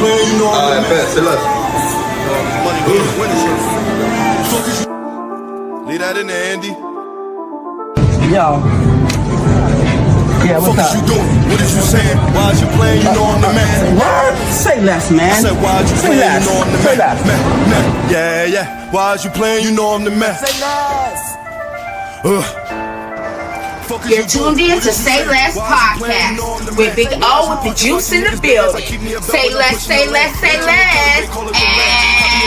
playing, you know I'm the man. Say less. Leave that in there, Andy. Yo. Yeah, what's up? What you doing? What is you saying? Why is you playing? You know I'm the man. What? Say less, man. I said, why is you Say playing? less. You know I'm the Say man. less. Man. Yeah, yeah. Why is you playing? You know I'm the man. Say less. You're tuned in to Say Less podcast with Big O with the juice in the building. Say less, say less, say less.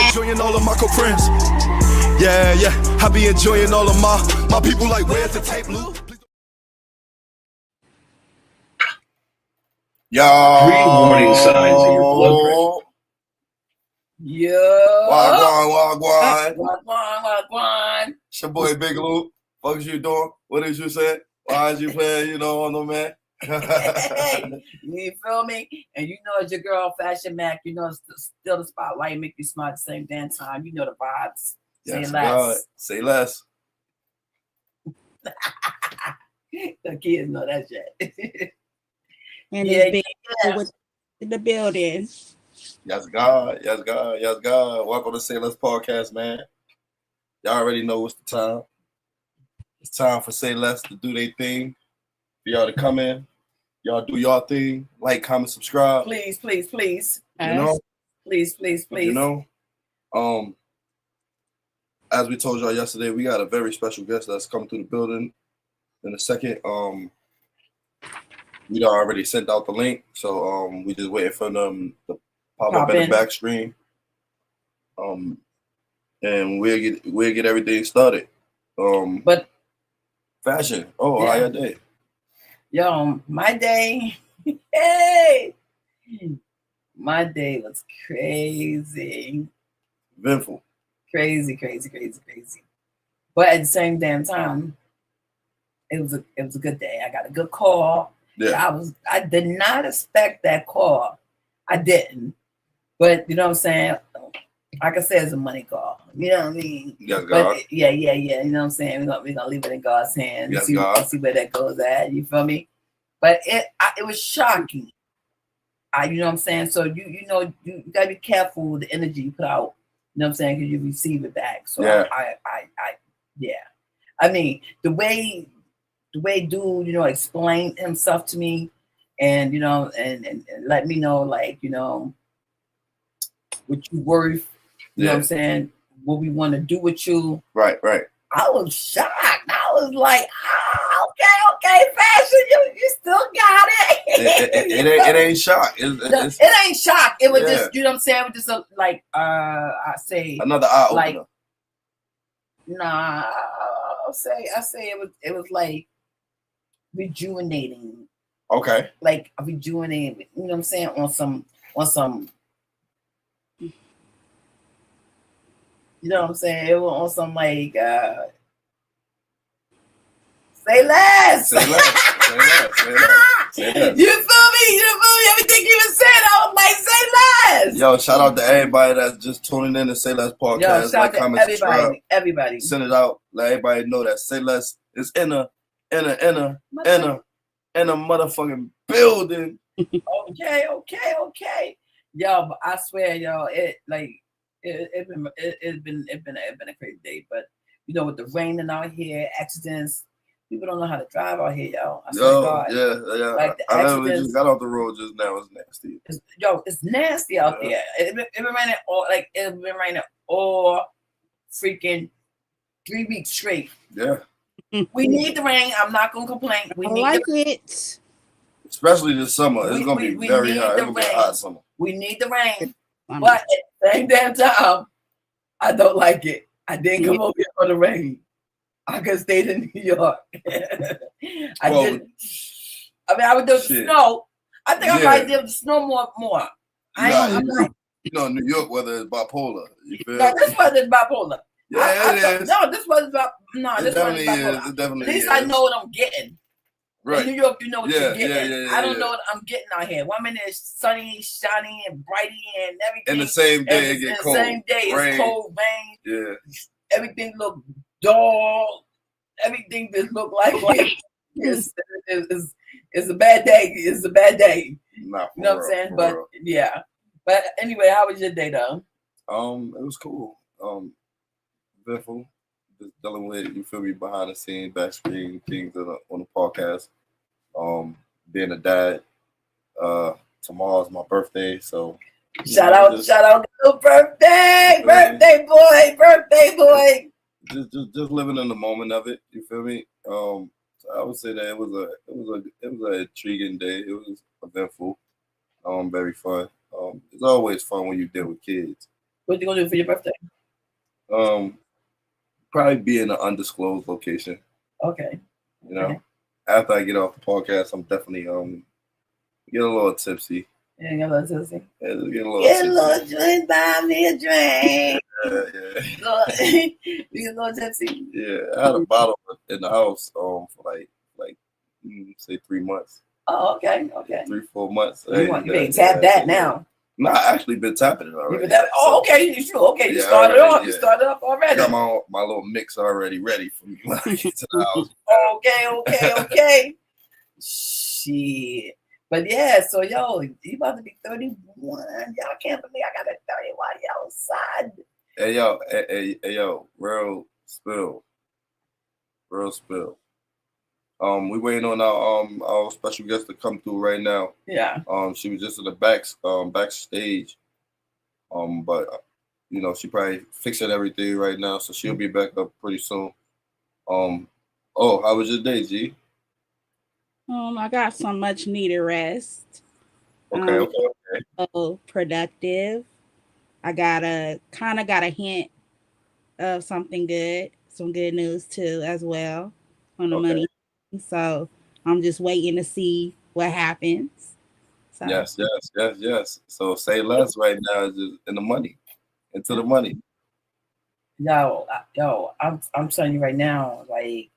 Enjoying all of my co-friends. Yeah, yeah. I be enjoying all of my people like where's the tape, Lou? Y'all. 3 warning signs in your blood pressure. Yo. Wagwan. It's your boy Big Lou. What is you doing? What did you say? Why is you playing? You know, on the man. You feel me? And you know, it's your girl, Fashion Mac. You know, it's still the spotlight, make you smile at the same damn time. You know the vibes. Say Yes, less. God. Say less. The kids know that shit. And Yeah, it's big with the building. Yes, God. Yes, God. Yes, God. Welcome to Say Less podcast, man. Y'all already know what's the time. It's time for Say Less to do their thing. For y'all to come in. Y'all do y'all thing. Like, comment, subscribe. Please, please, please. You know? Please, please, please. You know? As we told y'all yesterday, we got a very special guest that's coming through the building in a second. We already sent out the link, so we just waiting for them to pop up in the back screen. And we'll get everything started. But fashion. Oh, yeah. How your day? Yo, my day. Hey, my day was crazy. Eventful. Crazy. But at the same damn time, it was a good day. I got a good call. Yeah. I did not expect that call. I didn't. But you know what I'm saying? Like I said, it's a money call. You know what I mean? Yes, God. But yeah. You know what I'm saying? We're gonna leave it in God's hands. Yes, see where that goes at. You feel me? But it was shocking. You know what I'm saying? So you know you gotta be careful with the energy you put out. You know what I'm saying? Because you receive it back. So yeah. I mean the way dude, you know, explained himself to me, and you know, and let me know, like, you know, what you worth. You know what I'm saying? What we want to do with you. Right. I was shocked. I was like, okay, Fashion, you still got it. It ain't shock. It ain't shock. It was just, you know what I'm saying? It was just like, I say another eye opener. Like, nah, I say it was like rejuvenating. Okay. Like rejuvenating, you know what I'm saying? On some, you know what I'm saying? It was on some like, say less. Say less. You feel me? Everything you was saying, I was like, say less. Yo, shout out to everybody that's just tuning in to Say Less podcast. Yo, shout out to comment, everybody. Send it out. Let everybody know that Say Less is in a motherfucking building. Okay. Yo, but I swear, yo, it's been a crazy day. But you know, with the raining out here, accidents, people don't know how to drive out here, yo. I swear to God. Yeah. Like the I literally just got off the road just now. It's nasty. It's nasty out there. It's been raining all freaking 3 weeks straight. Yeah. We need the rain. I'm not gonna complain. We need it. Especially this summer. It's gonna be very hot. It's gonna be a hot summer. We need the rain. But at the same damn time, I don't like it. I didn't come over here for the rain. I could have stayed in New York. I would do the snow. I think I might do the snow more. You know, New York weather is bipolar. You feel? No, this weather is bipolar. Yeah, it is. No, this weather is bipolar. It definitely At least I know what I'm getting. Right. In New York, you know what you're getting. Yeah, I don't know what I'm getting out here. 1 minute it's sunny, shiny, and brighty, and everything. And the same day it gets cold. The same day rain. It's cold, rain. Yeah. Everything look dull. Everything just look like it's a bad day. It's a bad day. Not you know what I'm saying? But yeah. But anyway, how was your day though? It was cool. Eventful. Just dealing with, you feel me, behind the scenes, back screen things on the podcast. Being a dad. Tomorrow's my birthday, so Shout out, good birthday boy. Just living in the moment of it. You feel me? So I would say that it was an intriguing day. It was eventful. Very fun. It's always fun when you deal with kids. What you gonna do for your birthday? Probably be in an undisclosed location. Okay. You know, after I get off the podcast, I'm definitely get a little tipsy. Yeah, get a little tipsy. Yeah, get a little drink, buy me a drink. Yeah. You get a little tipsy. Yeah, I had a bottle in the house for like say 3 months. Oh, okay. 3-4 months. You can tap that now. No, I actually been tapping it already. Okay, you sure? Okay, you started off. You started up already. I got my little mix already ready for me when I get to the house. Okay. Shit. But yeah, so yo, you about to be 31. Y'all can't believe I got a 31 y'all side. Hey yo, real spill. We waiting on our special guest to come through right now. Yeah. She was just in the backstage. But you know, she probably fixing everything right now, so she'll be back up pretty soon. How was your day, G? I got some much needed rest. Okay. So productive. I got a hint of something good, some good news too as well on the money. So I'm just waiting to see what happens. So. Yes. So say less right now is just in the money, into the money. Yo, I'm telling you right now, like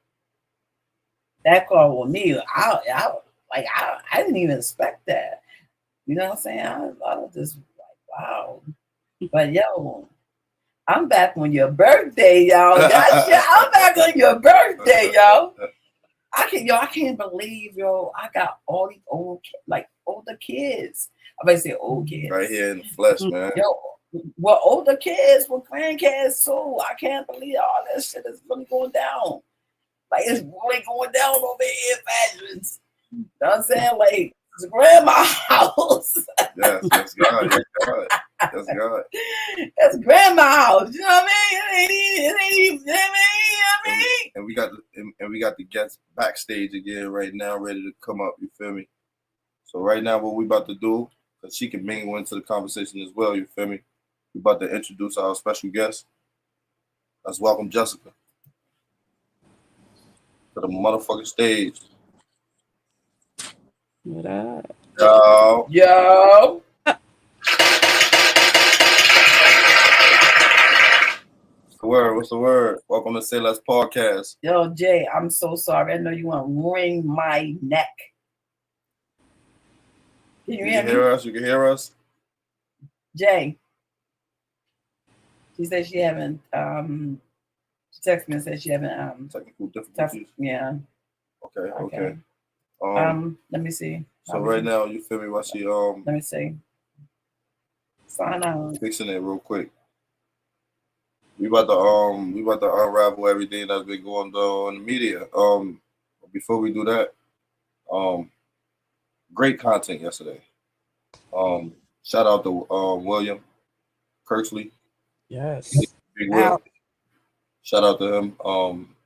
that call with me, I didn't even expect that. You know what I'm saying? I was just like, wow. But yo, I'm back on your birthday, y'all. I'm back on your birthday, yo. I can't believe, I got all these older kids. I'm about to say old kids. Right here in the flesh, man. Yo, well, older kids, with grandkids too. I can't believe all that shit is really going down. Like, it's really going down over here in fashions. You know what I'm saying? Like, it's grandma's house. Yes, that's God. That's God. That's grandma's house. You know what I mean? It ain't even, you know what I mean? And we got the guests backstage again right now, ready to come up. You feel me? So right now, what we about to do, because she can mingle into the conversation as well. You feel me? We about to introduce our special guest. Let's welcome Jessica to the motherfucking stage. What up? Yo. What's the word? Welcome to Sayles podcast. Yo, Jay, I'm so sorry. I know you want to wring my neck. Can you hear us? You can hear us? Jay. She said she haven't she texted me and said she haven't technical difficulties. Yeah. Okay. Let me see. So right now, you feel me? While she let me see. Sign out. Fixing it real quick. We about to unravel everything that's been going on in the media. Before we do that, great content yesterday. Shout out to William Kirksley. Yes. Big Will. Shout out to him.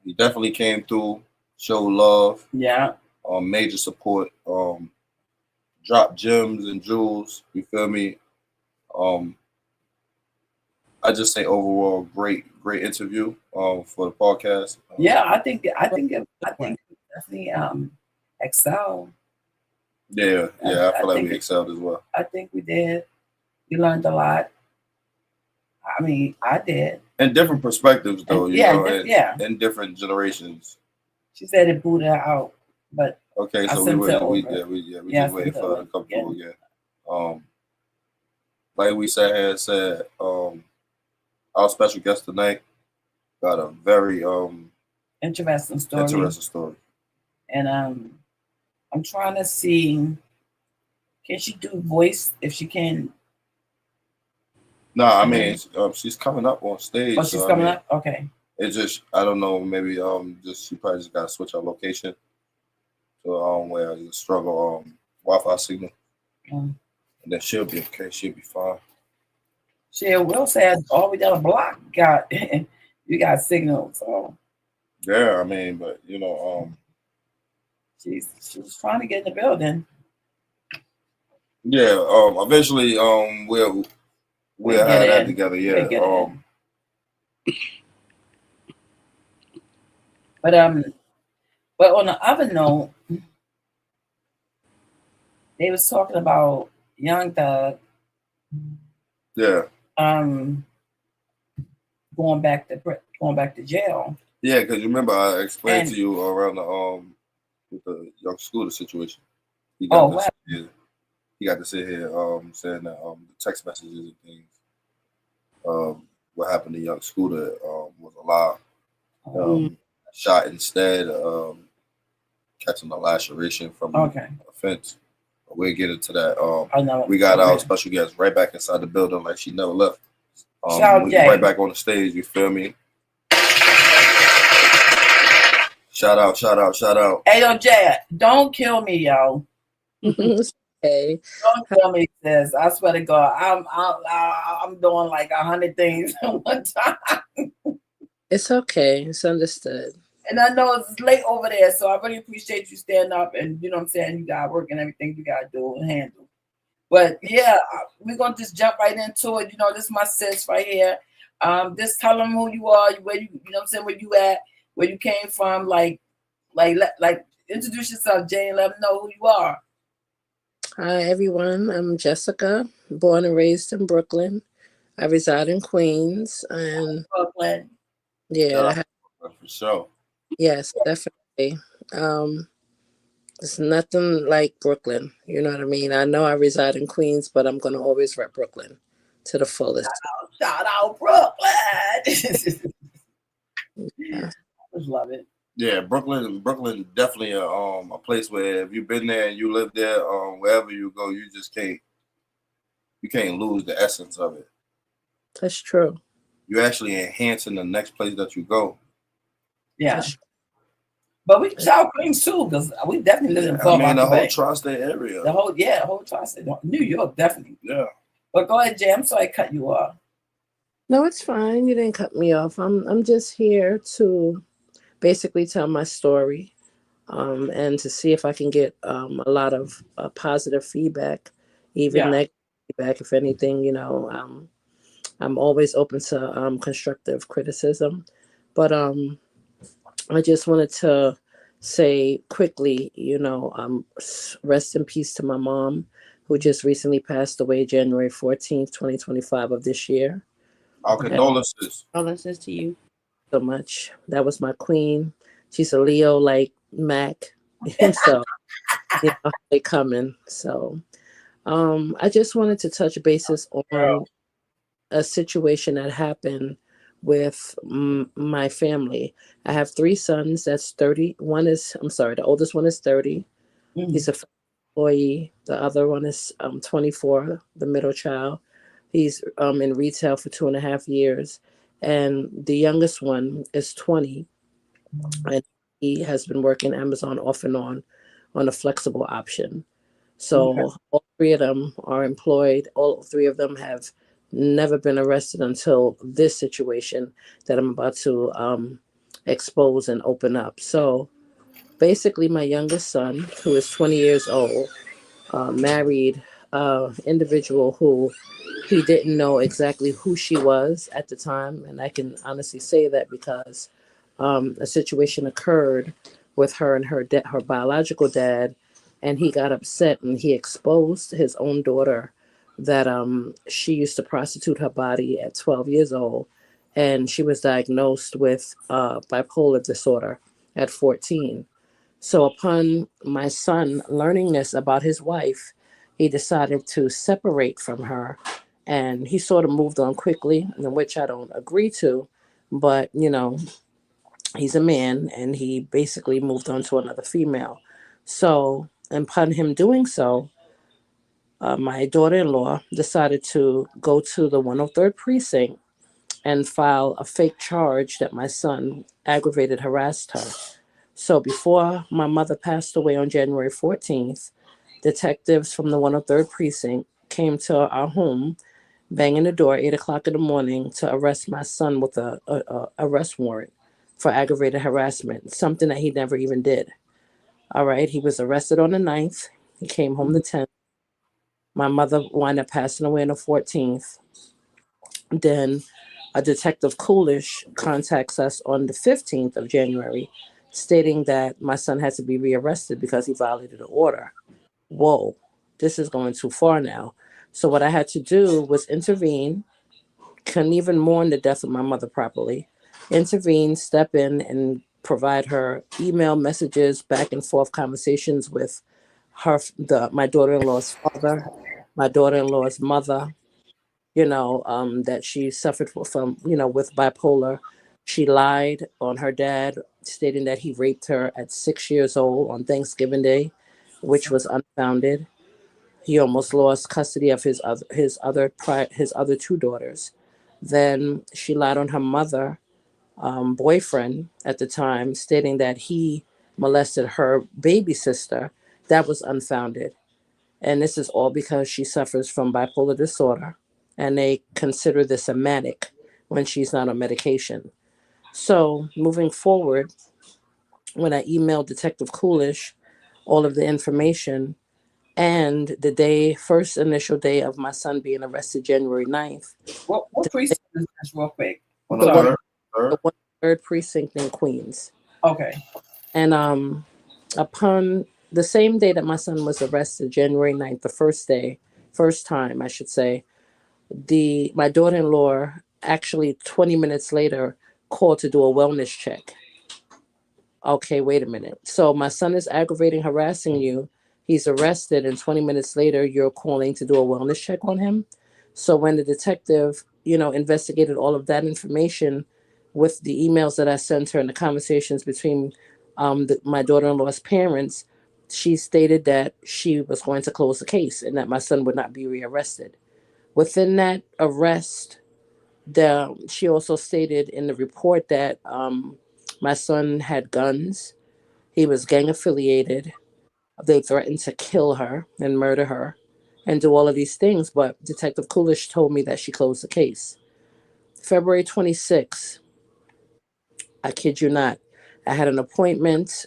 He definitely came through, showed love. Yeah. Major support. Dropped gems and jewels. You feel me? I just say overall great interview for the podcast. Yeah, I think definitely excel. Yeah, I feel like we excelled as well. I think we did. We learned a lot. I mean, I did. And different perspectives, though. In different generations. She said it booted her out, but okay, so we just waiting for her to come through again. Like we said, our special guest tonight got a very interesting story. And I'm trying to see, can she do voice? If she can No, I mean she's coming up on stage. Oh, she's coming up. Okay. It's just I don't know. Maybe just she probably just got to switch her location to where you struggle Wi-Fi signal, and then she'll be okay. She'll be fine. She will say all we down the block got you got signal. So yeah, I mean, but she's trying to get in the building. Yeah, eventually we'll have that together. Yeah. But on the other note, they was talking about Young Thug. Yeah. Going back to jail. Yeah, because you remember I explained to you around with the young Scooter situation. He got to sit here saying that the text messages and things what happened to young Scooter was a lie. Shot instead, catching a laceration from an offense. We'll get into that. We got our special guest right back inside the building like she never left. Right back on the stage, you feel me? Shout out. Hey, yo, Jay, don't kill me, yo. Hey. Don't kill me, sis. I swear to God, I'm doing like 100 things at one time. It's okay. It's understood. And I know it's late over there, so I really appreciate you standing up and, you know what I'm saying, you got work and everything you got to do and handle. But, yeah, we're going to just jump right into it. You know, this is my sis right here. Just tell them who you are, where you know what I'm saying, where you at, where you came from. Like introduce yourself, Jay, and let them know who you are. Hi, everyone. I'm Jessica, born and raised in Brooklyn. I reside in Queens. And Brooklyn. Yeah. For sure. Yes, definitely. It's nothing like Brooklyn. You know what I mean? I know I reside in Queens, but I'm going to always rep Brooklyn to the fullest. Shout out Brooklyn. Yeah. I just love it. Yeah, Brooklyn definitely a place where if you've been there and you live there, wherever you go, you can't lose the essence of it. That's true. You're actually enhancing the next place that you go. Yeah. But we shout Queens too, because we definitely live in the whole tri-state area. The whole tri-state. New York, definitely. Yeah. But go ahead, Jay. I'm sorry I cut you off. No, it's fine. You didn't cut me off. I'm just here to basically tell my story, and to see if I can get a lot of positive feedback, even negative feedback, if anything. You know, I'm always open to constructive criticism, but I just wanted to say quickly, you know, rest in peace to my mom, who just recently passed away January 14th, 2025 of this year. Our condolences. Condolences to you. So much. That was my queen. She's a Leo like Mac. So you know, they coming. So I just wanted to touch bases on a situation that happened with my family. I have 3 sons. That's 30. The oldest one is 30. Mm-hmm. He's a employee. The other one is 24, the middle child. He's in retail for 2.5 years. And the youngest one is 20. And he has been working Amazon off and on a flexible option. So all 3 of them are employed. All 3 of them have never been arrested until this situation that I'm about to expose and open up. So basically my youngest son, who is 20 years old, married an individual who he didn't know exactly who she was at the time. And I can honestly say that because a situation occurred with her and her biological dad, and he got upset and he exposed his own daughter that she used to prostitute her body at 12 years old, and she was diagnosed with bipolar disorder at 14. So upon my son learning this about his wife, he decided to separate from her, and he sort of moved on quickly, in which I don't agree to, but you know, he's a man and he basically moved on to another female. So upon him doing so, my daughter-in-law decided to go to the 103rd precinct and file a fake charge that my son aggravated harassed her. So before my mother passed away on January 14th, detectives from the 103rd precinct came to our home, banging the door 8 o'clock in the morning to arrest my son with a arrest warrant for aggravated harassment, something that he never even did. All right, he was arrested on the 9th. He came home the 10th. My mother wound up passing away on the 14th. Then a detective Coolish contacts us on the 15th of January, stating that my son had to be rearrested because he violated an order. Whoa, this is going too far now. So what I had to do was intervene, couldn't even mourn the death of my mother properly, intervene, step in, and provide her email messages, back and forth conversations with my daughter-in-law's father, my daughter-in-law's mother, that she suffered from, with bipolar. She lied on her dad, stating that he raped her at 6 years old on Thanksgiving Day, which was unfounded. He almost lost custody of his other two daughters. Then she lied on her mother, boyfriend at the time, stating that he molested her baby sister. That was unfounded. And this is all because she suffers from bipolar disorder, and they consider this a manic when she's not on medication. So moving forward, when I emailed Detective Coolish all of the information, and the first initial day of my son being arrested, January 9th, What precinct is this real quick? On the the one, third, the 103rd precinct in Queens. Okay. And upon the same day that my son was arrested, January 9th, first time I should say, my daughter-in-law actually 20 minutes later called to do a wellness check. Okay, wait a minute. So my son is aggravating harassing you. He's arrested, and 20 minutes later, you're calling to do a wellness check on him. So when the detective, investigated all of that information with the emails that I sent her and the conversations between my daughter-in-law's parents, she stated that she was going to close the case and that my son would not be rearrested. Within that arrest, she also stated in the report that my son had guns. He was gang affiliated. They threatened to kill her and murder her and do all of these things. But Detective Coolish told me that she closed the case. February 26th, I kid you not, I had an appointment,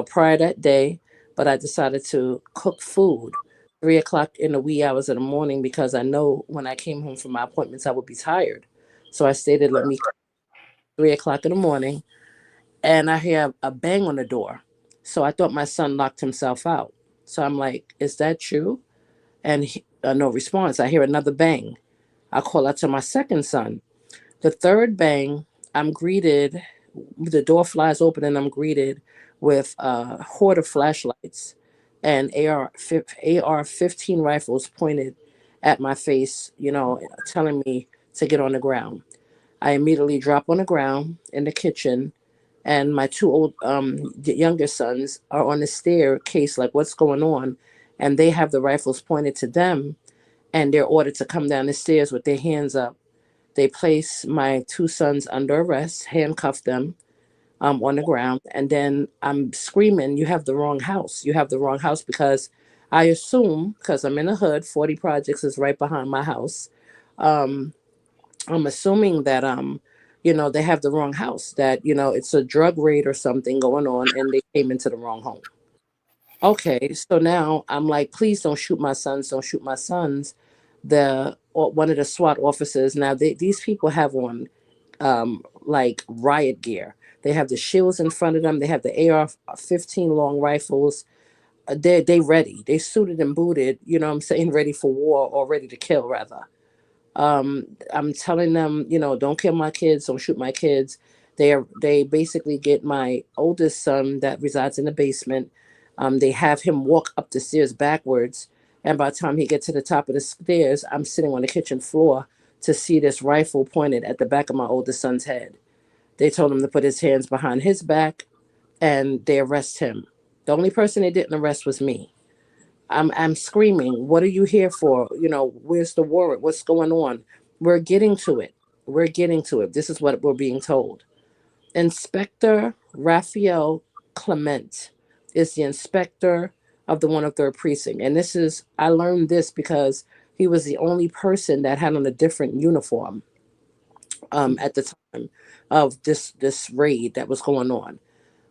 prior that day, but I decided to cook food 3 o'clock in the wee hours of the morning because I know when I came home from my appointments, I would be tired. So I stated, let me cook 3 o'clock in the morning, and I hear a bang on the door. So I thought my son locked himself out. So I'm like, is that true? And no response. I hear another bang. I call out to my second son. The third bang, I'm greeted, the door flies open and I'm greeted with a horde of flashlights and AR-15 rifles pointed at my face, telling me to get on the ground. I immediately drop on the ground in the kitchen, and my two younger sons are on the staircase, like, what's going on? And they have the rifles pointed to them, and they're ordered to come down the stairs with their hands up. They place my two sons under arrest, handcuff them on the ground, and then I'm screaming, "You have the wrong house. You have the wrong house," because I assume, because I'm in the hood, 40 Projects is right behind my house. Um, I'm assuming that they have the wrong house, that it's a drug raid or something going on, and they came into the wrong home. Okay, so now I'm like, please don't shoot my sons, don't shoot my sons. One of the SWAT officers, now these people have on like riot gear. They have the shields in front of them. They have the AR-15 long rifles. They ready. They suited and booted. You know what I'm saying? Ready for war, or ready to kill rather. I'm telling them, don't kill my kids, don't shoot my kids. They basically get my oldest son that resides in the basement. They have him walk up the stairs backwards, and by the time he gets to the top of the stairs, I'm sitting on the kitchen floor to see this rifle pointed at the back of my oldest son's head. They told him to put his hands behind his back, and they arrest him. The only person they didn't arrest was me. I'm screaming, what are you here for? You know, where's the warrant? What's going on? We're getting to it. We're getting to it. This is what we're being told. Inspector Raphael Clement is the inspector of the 103rd precinct. And this is, I learned this because he was the only person that had on a different uniform at the time of this raid that was going on.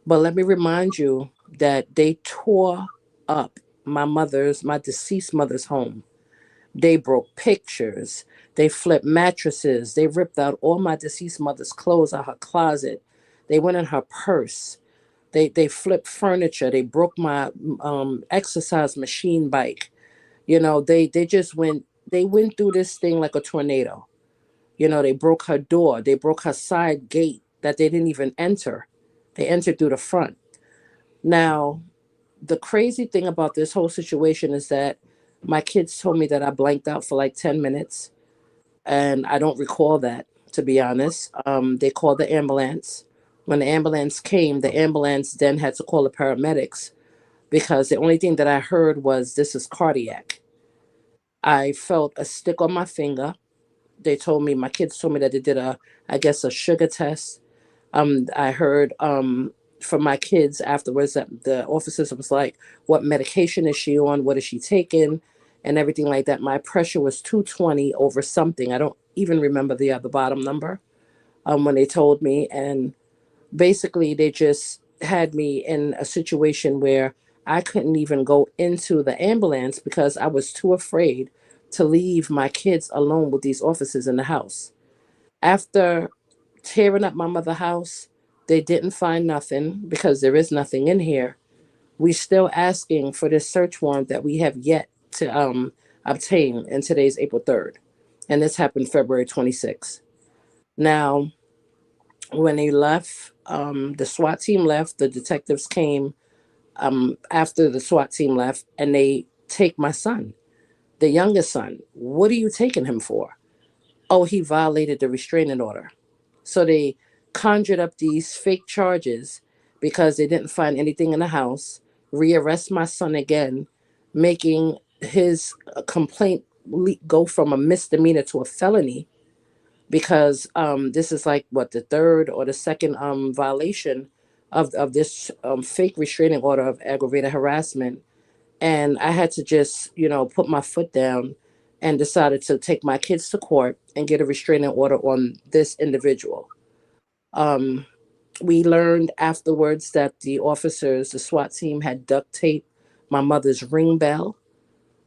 But let me remind you that they tore up my deceased mother's home. They broke pictures. They flipped mattresses. They ripped out all my deceased mother's clothes out her closet. They went in her purse. They flipped furniture. They broke my exercise machine bike. You know, they went through this thing like a tornado. You know, they broke her door. They broke her side gate that they didn't even enter. They entered through the front. Now, the crazy thing about this whole situation is that my kids told me that I blanked out for like 10 minutes, and I don't recall that, to be honest. They called the ambulance. When the ambulance came, the ambulance then had to call the paramedics because the only thing that I heard was, this is cardiac. I felt a stick on my finger. They told me, my kids told me that they did I guess, a sugar test. I heard from my kids afterwards that the officers was like, what medication is she on? What is she taking? And everything like that. My pressure was 220 over something. I don't even remember the bottom number when they told me. And basically, they just had me in a situation where I couldn't even go into the ambulance because I was too afraid to leave my kids alone with these officers in the house. After tearing up my mother's house, they didn't find nothing because there is nothing in here. We still asking for this search warrant that we have yet to obtain, and today's April 3rd. And this happened February 26th. Now, when they left, the SWAT team left, the detectives came after the SWAT team left, and they take my son, the youngest son. What are you taking him for? Oh, he violated the restraining order. So they conjured up these fake charges because they didn't find anything in the house, rearrest my son again, making his complaint go from a misdemeanor to a felony because this is like what, the third or the second violation of this fake restraining order of aggravated harassment. And I had to just, put my foot down and decided to take my kids to court and get a restraining order on this individual. Um, we learned afterwards that the SWAT team had duct taped my mother's ring bell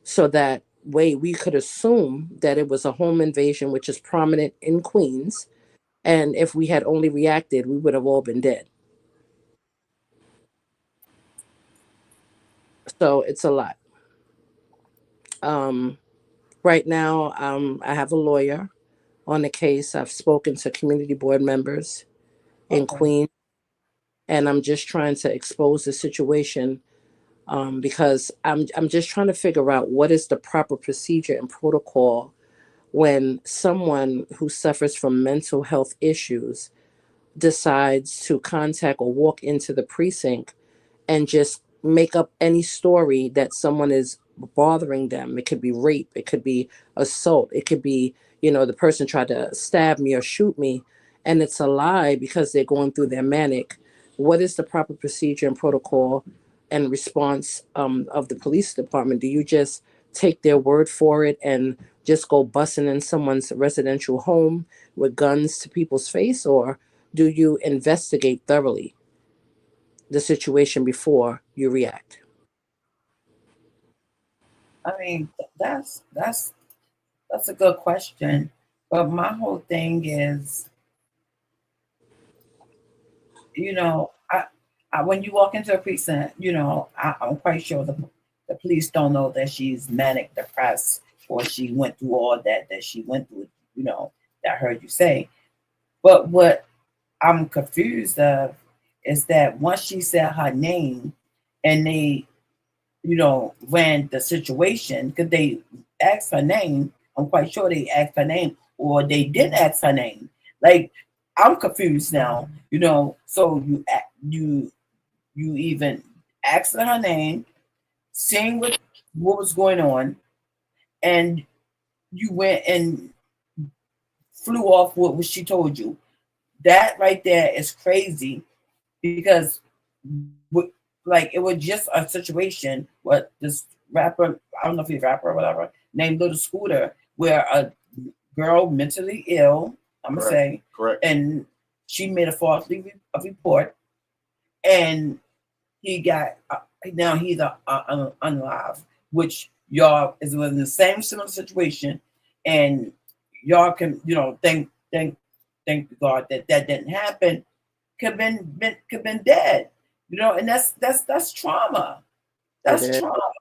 so that way we could assume that it was a home invasion, which is prominent in Queens. And if we had only reacted, we would have all been dead. So it's a lot. Um, right now, I have a lawyer on the case. I've spoken to community board members in Okay. Queens, and I'm just trying to expose the situation because I'm just trying to figure out what is the proper procedure and protocol when someone who suffers from mental health issues decides to contact or walk into the precinct and just make up any story that someone is bothering them. It could be rape, it could be assault, it could be, the person tried to stab me or shoot me, and it's a lie because they're going through their manic. What is the proper procedure and protocol and response of the police department? Do you just take their word for it and just go busting in someone's residential home with guns to people's face, or do you investigate thoroughly the situation before you react? I mean, that's a good question. But my whole thing is, when you walk into a precinct, I'm quite sure the police don't know that she's manic depressed or she went through all that she went through, that I heard you say. But what I'm confused of is that once she said her name and they, ran the situation, because they asked her name, I'm quite sure they asked her name or they didn't ask her name. Like, I'm confused now, so you even asked her name, seeing what what was going on, and you went and flew off what she told you. That right there is crazy because like it was just a situation what this rapper, I don't know if he's a rapper or whatever, named Little Scooter, where a girl mentally ill, I'm gonna say, correct, and she made a false report, and he got now he's unalive, which y'all is in the same similar situation, and y'all can thank God that didn't happen. Could been dead, and that's trauma. That's trauma,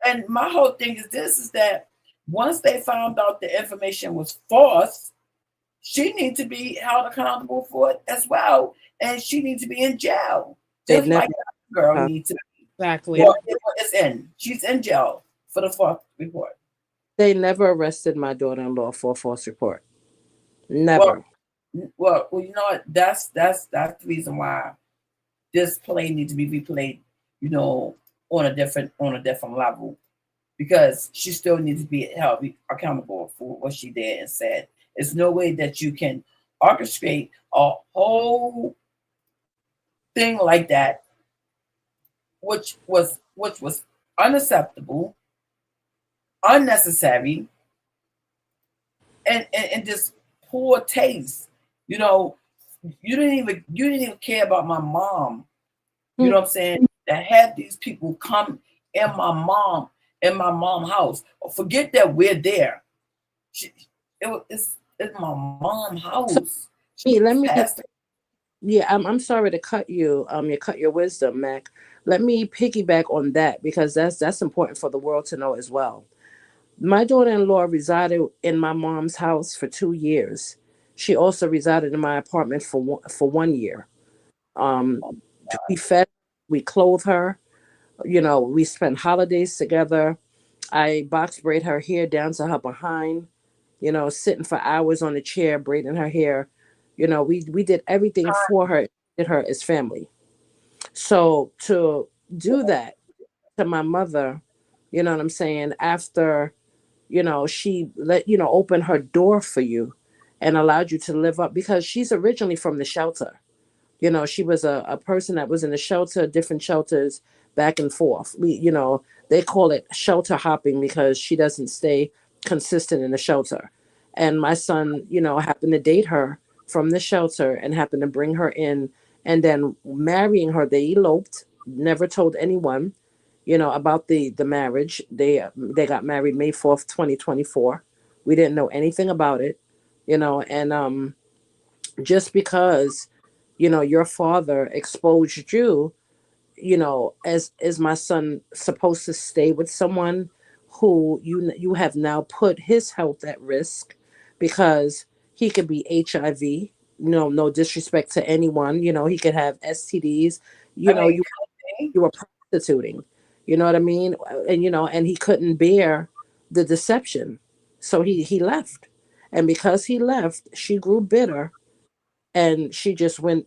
And my whole thing is this: is that once they found out the information was false, she needs to be held accountable for it as well, and she needs to be in jail. Just like that girl needs to be. Exactly. Well, it's in. She's in jail for the false report. They never arrested my daughter-in-law for a false report. Never. Well, you know what? That's the reason why this play needs to be replayed. On a different level, because she still needs to be held accountable for what she did and said. There's no way that you can orchestrate a whole thing like that, which was unacceptable, unnecessary, and just poor taste. You didn't even care about my mom. You know what I'm saying? That had these people come in my mom's house. Forget that we're there. It's my mom's house. Let me. Yeah, I'm sorry to cut you. You cut your wisdom, Mac. Let me piggyback on that because that's important for the world to know as well. My daughter-in-law resided in my mom's house for 2 years. She also resided in my apartment for 1 year. We fed, we clothed her. We spent holidays together. I box braid her hair down to her behind. Sitting for hours on the chair braiding her hair. We did everything for her. Did her as family. So to do that to my mother, you know what I'm saying? After she opened her door for you and allowed you to live up because she's originally from the shelter. She was a person that was in the shelter, different shelters back and forth. They call it shelter hopping because she doesn't stay consistent in the shelter. And my son, happened to date her from the shelter and happened to bring her in and then marrying her. They eloped, never told anyone, about the marriage. They got married May 4th, 2024. We didn't know anything about it, and just because your father exposed you, as my son supposed to stay with someone who you have now put his health at risk because he could be HIV. No disrespect to anyone. He could have STDs. You were prostituting. You know what I mean? And he couldn't bear the deception, so he left. And because he left, she grew bitter and she just went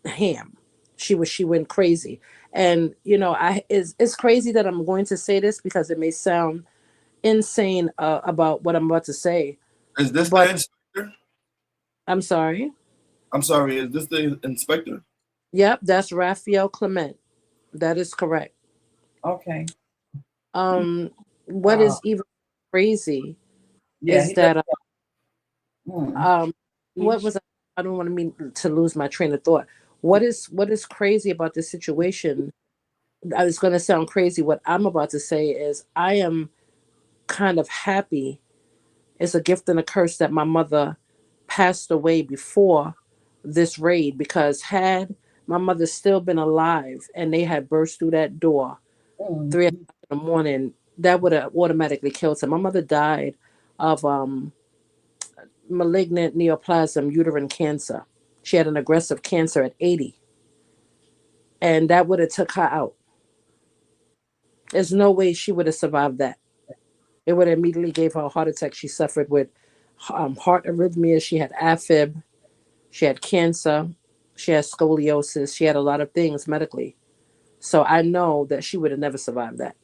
ham. She went crazy. And it's crazy that I'm going to say this because it may sound insane about what I'm about to say. Is this the inspector? I'm sorry. Is this the inspector? Yep, that's Raphael Clement. That is correct. Okay. What is even crazy is that what was I don't want to lose my train of thought. What is crazy about this situation? I was going to sound crazy. What I'm about to say is I am kind of happy. It's a gift and a curse that my mother passed away before this raid because had my mother still been alive and they had burst through that door 3 o'clock in the morning, that would have automatically killed her. My mother died of malignant neoplasm uterine cancer. She had an aggressive cancer at 80. And that would have took her out. There's no way she would have survived that. It would have immediately gave her a heart attack. She suffered with heart arrhythmias. She had AFib. She had cancer. She had scoliosis. She had a lot of things medically. So I know that she would have never survived that.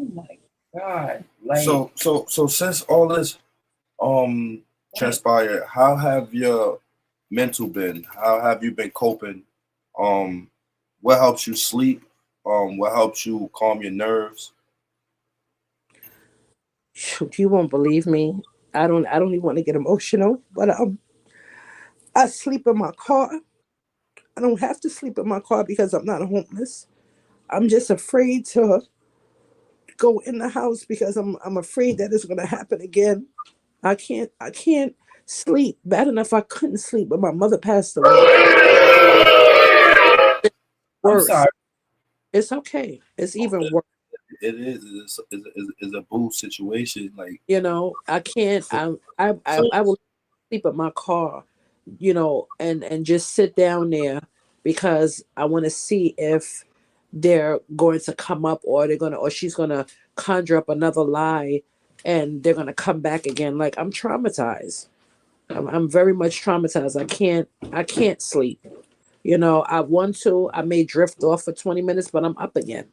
Oh my God! Like, So since all this transpired, how have your mental been? How have you been coping? What helps you sleep? What helps you calm your nerves? Shoot, you won't believe me. I don't even want to get emotional, but I sleep in my car. I don't have to sleep in my car because I'm not homeless. I'm just afraid to go in the house because I'm afraid that it's gonna happen again. I can't sleep. Bad enough I couldn't sleep when my mother passed away. I'm Worse. sorry. It's okay. It's even worse. It is. It's a boo situation. Like You know, I can't. I will sleep in my car, you know, and just sit down there because I want to see if they're going to come up or they're gonna or she's gonna conjure up another lie and they're gonna come back again. Like I'm traumatized. I'm very much traumatized. I can't sleep. You know, I may drift off for 20 minutes, but I'm up again.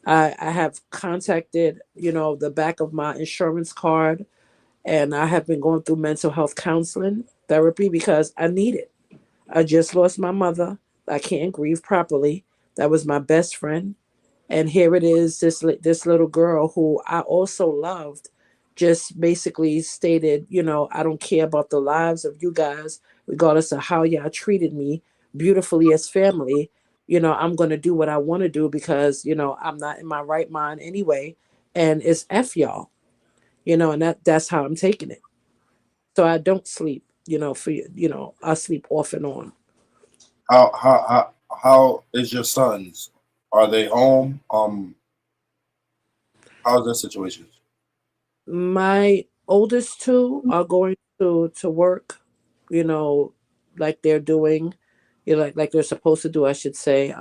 I have contacted, you know, the back of my insurance card, and I have been going through mental health counseling therapy because I need it. I just lost my mother. I can't grieve properly. That was my best friend. And here it is, this little girl who I also loved just basically stated, you know, I don't care about the lives of you guys, regardless of how y'all treated me beautifully as family. You know, I'm going to do what I want to do because, you know, I'm not in my right mind anyway. And it's F y'all, you know, and that's how I'm taking it. So I don't sleep, you know, you know, I sleep off and on. how is your sons? Are they home? How's their situation? My oldest two are going to work, you know, like they're doing, you know, like they're supposed to do, I should say.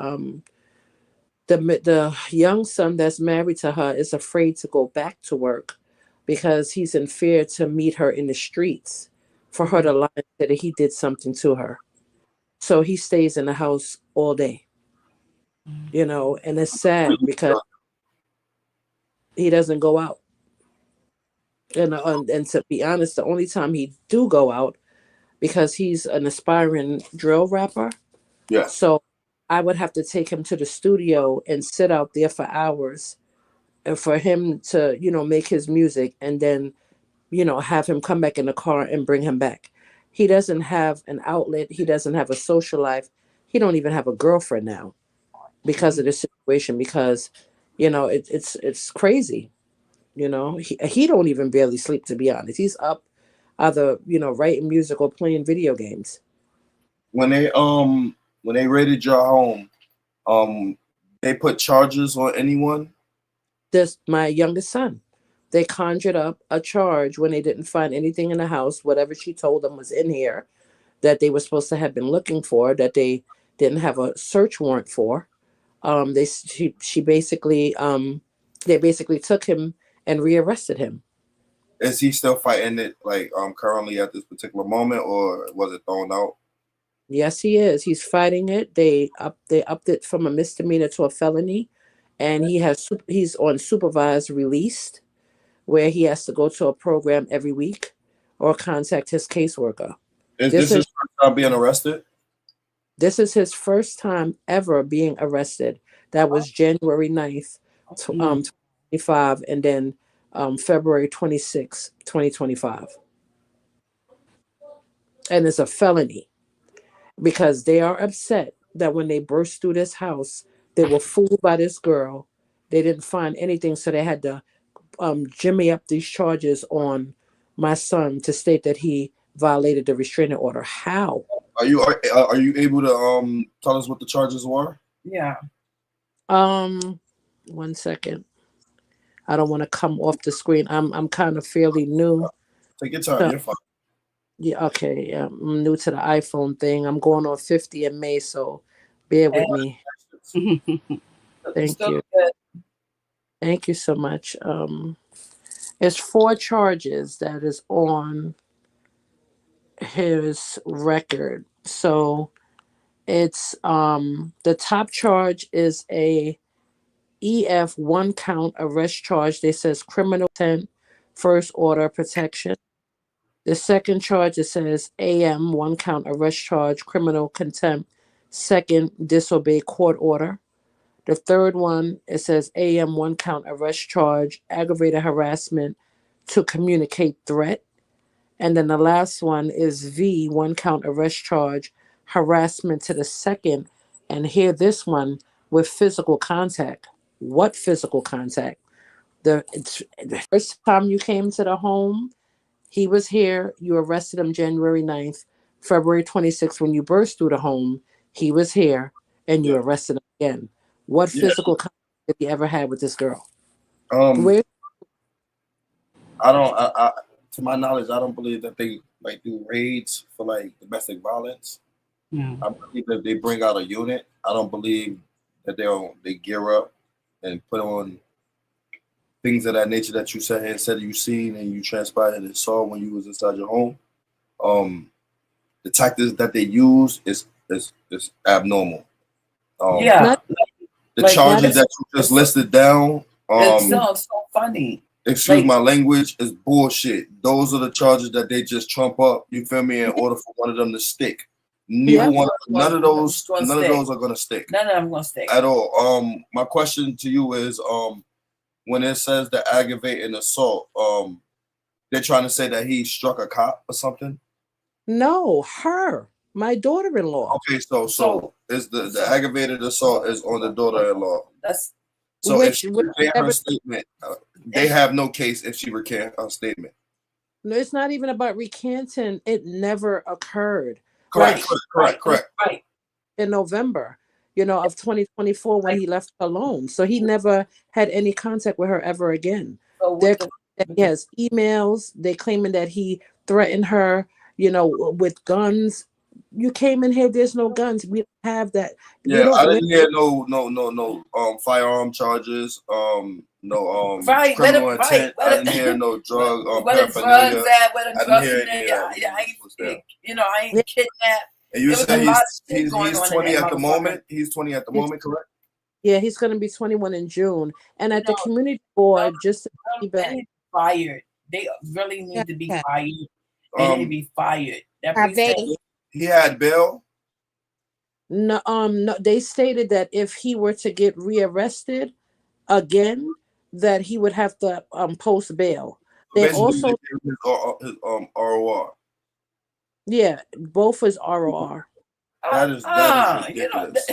The young son that's married to her is afraid to go back to work because he's in fear to meet her in the streets for her to lie and say that he did something to her. So he stays in the house all day, you know, and it's sad because he doesn't go out. And to be honest, the only time he do go out because he's an aspiring drill rapper. Yeah. So I would have to take him to the studio and sit out there for hours and for him to, you know, make his music and then, you know, have him come back in the car and bring him back. He doesn't have an outlet. He doesn't have a social life. He don't even have a girlfriend now because of this situation because, you know, it's crazy. You know, he don't even barely sleep, to be honest. He's up either, you know, writing music or playing video games. When they raided your home, um they put charges on anyone? This my youngest son. They conjured up a charge when they didn't find anything in the house, whatever she told them was in here that they were supposed to have been looking for, that they didn't have a search warrant for. She basically they basically took him and rearrested him. Is he still fighting it like currently at this particular moment, or was it thrown out? Yes, he is. He's fighting it. They upped it from a misdemeanor to a felony, and he's on supervised released, where he has to go to a program every week or contact his caseworker. Is This this is his first time being arrested? this is his first time ever being arrested. That was January 9th, 2025, and then February 26th, 2025. And it's a felony because they are upset that when they burst through this house, they were fooled by this girl. They didn't find anything, so they had to jimmy up these charges on my son to state that he violated the restraining order. How? Are you able to tell us what the charges were? Yeah. Um, 1 second. I don't want to come off the screen. I'm kind of fairly new. Take your time. To, You're fine. yeah, okay. Yeah, I'm new to the iPhone thing. I'm going on 50 in May, so bear with me. Thank Still you. good. Thank you so much. It's four charges that is on his record. So it's the top charge is a EF, 1 count arrest charge. They says criminal intent, first order protection. The second charge, it says AM, 1 count arrest charge, criminal contempt, second disobey court order. The third one, it says AM, 1 count arrest charge, aggravated harassment to communicate threat. And then the last one is V, 1 count arrest charge, harassment to the second. And here, this one with physical contact. What physical contact? The first time you came to the home, he was here. You arrested him January 9th. February 26th, when you burst through the home, he was here and you arrested him again. What physical contact did he ever had with this girl? Where? I don't. To my knowledge, I don't believe that they like do raids for like domestic violence. No. I believe that they bring out a unit. I don't believe that they gear up and put on things of that nature that you said you seen and you transpired and saw when you was inside your home. The tactics that they use is abnormal. The charges that you just listed down. It sounds so funny. Excuse my language, is bullshit. Those are the charges that they just trump up. You feel me? In order for one of them to stick. None of those are gonna stick. None of them gonna stick at all. My question to you is, when it says the aggravating assault, they're trying to say that he struck a cop or something. No, my daughter-in-law. Okay, so is the aggravated assault is on the daughter-in-law. That's so if she recant her statement, they have no case if she recant her statement. No, it's not even about recanting. It never occurred. Correct. Right. In November, of 2024 when he left her alone. So he never had any contact with her ever again. He has emails. They claiming that he threatened her, with guns. You came in here, there's no guns. We don't have that. Yeah, I didn't hear no firearm charges, criminal intent. I didn't hear no drug paraphernalia. I ain't kidnapped. And you said he's 20 at the moment. He's 20 at the moment, correct? Yeah, he's going to be 21 in June. And at the community board, just to be fired. They really need to be fired. They need to be fired. He had bail. No, they stated that if he were to get rearrested again, that he would have to post bail. They also his ROR. Yeah, both is ROR. That is ridiculous.